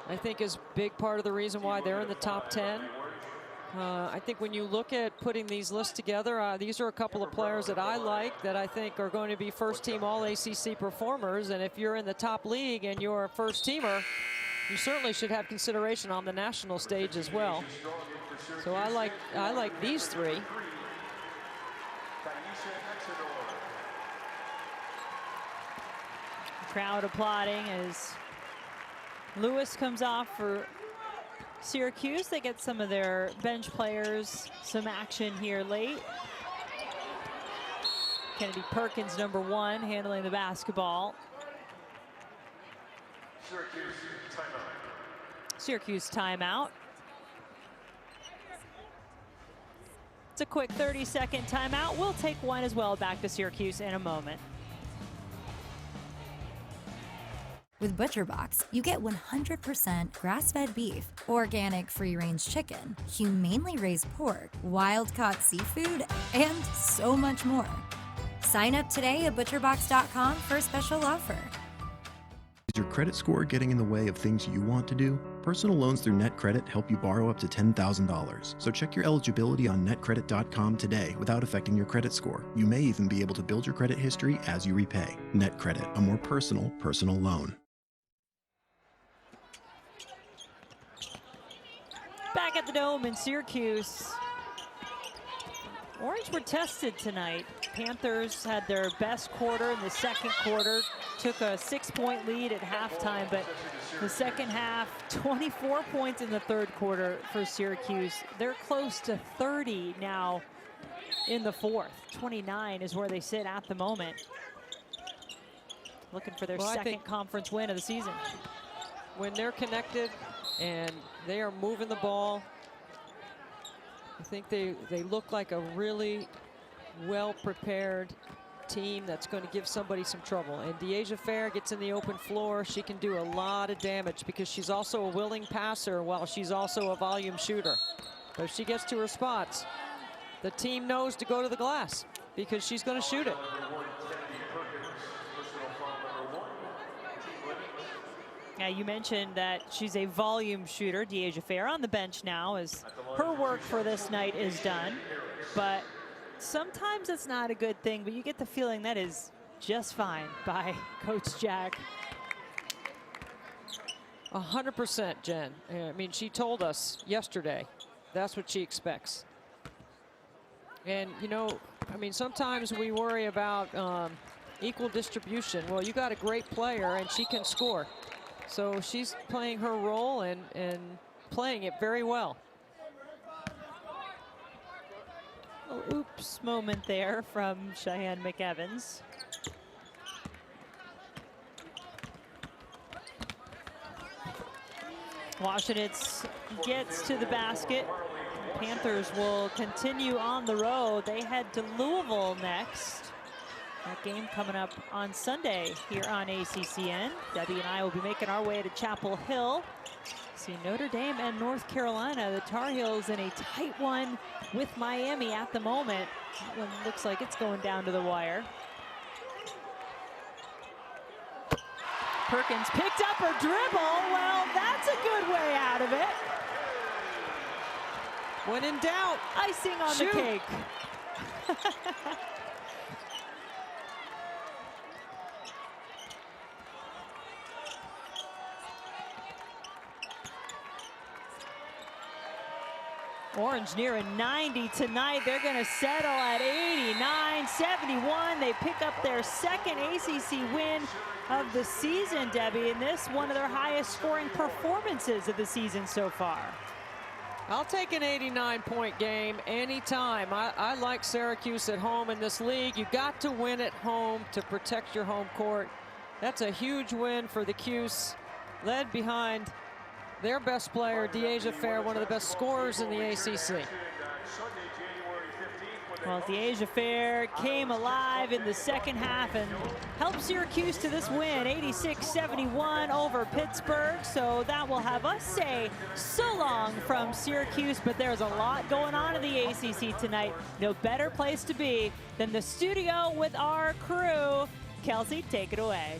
I think is a big part of the reason why they're in the top 10. I think when you look at putting these lists together, these are a couple of players that I like that I think are going to be first-team All-ACC performers. And if you're in the top league and you're a first-teamer, you certainly should have consideration on the national stage as well. So I like these 3. Crowd applauding as Lewis comes off for Syracuse. They get some of their bench players some action here late. Kennedy Perkins, #1, handling the basketball. Syracuse timeout. Syracuse timeout. It's a quick 30-second timeout. We'll take one as well back to Syracuse in a moment. With ButcherBox, you get 100% grass-fed beef, organic free-range chicken, humanely raised pork, wild-caught seafood, and so much more. Sign up today at butcherbox.com for a special offer. Is your credit score getting in the way of things you want to do? Personal loans through NetCredit help you borrow up to $10,000. So check your eligibility on netcredit.com today without affecting your credit score. You may even be able to build your credit history as you repay. NetCredit, a more personal loan. Back at the Dome in Syracuse. Orange were tested tonight. Panthers had their best quarter in the second quarter, took a 6-point lead at halftime, but the second half, 24 points in the third quarter for Syracuse. They're close to 30 now in the fourth. 29 is where they sit at the moment. Looking for their second conference win of the season. When they're connected and they are moving the ball, I think they look like a really well-prepared team that's going to give somebody some trouble. And Dyaisha Fair gets in the open floor. She can do a lot of damage because she's also a willing passer while she's also a volume shooter. So if she gets to her spots, the team knows to go to the glass because she's going to shoot it. Yeah, you mentioned that she's a volume shooter, Dyaisha Fair, on the bench now as her work for this night is done. But sometimes it's not a good thing, but you get the feeling that is just fine by Coach Jack. 100%, Jen. I mean, she told us yesterday that's what she expects. And, you know, I mean, sometimes we worry about equal distribution. Well, you got a great player, and she can score. So she's playing her role and playing it very well. Oh, oops moment there from Cheyenne McEvans. Washington gets to the basket. Panthers will continue on the road. They head to Louisville next. That game coming up on Sunday here on ACCN. Debbie and I will be making our way to Chapel Hill. See Notre Dame and North Carolina. The Tar Heels in a tight one with Miami at the moment. That one looks like it's going down to the wire. Perkins picked up her dribble. Well, that's a good way out of it. When in doubt, icing on shoot. the cake. Orange near a 90 tonight. They're going to settle at 89-71. They pick up their second ACC win of the season, Debbie, and this one of their highest scoring performances of the season so far. I'll take an 89-point game anytime. I like Syracuse at home in this league. You got to win at home to protect your home court. That's a huge win for the Cuse, led behind their best player, Dyaisha Fair, one of the best scorers in the ACC. Well, Dyaisha Fair came alive in the second half and helped Syracuse to this win, 86-71 over Pittsburgh. So that will have us say so long from Syracuse, but there's a lot going on in the ACC tonight. No better place to be than the studio with our crew. Kelsey, take it away.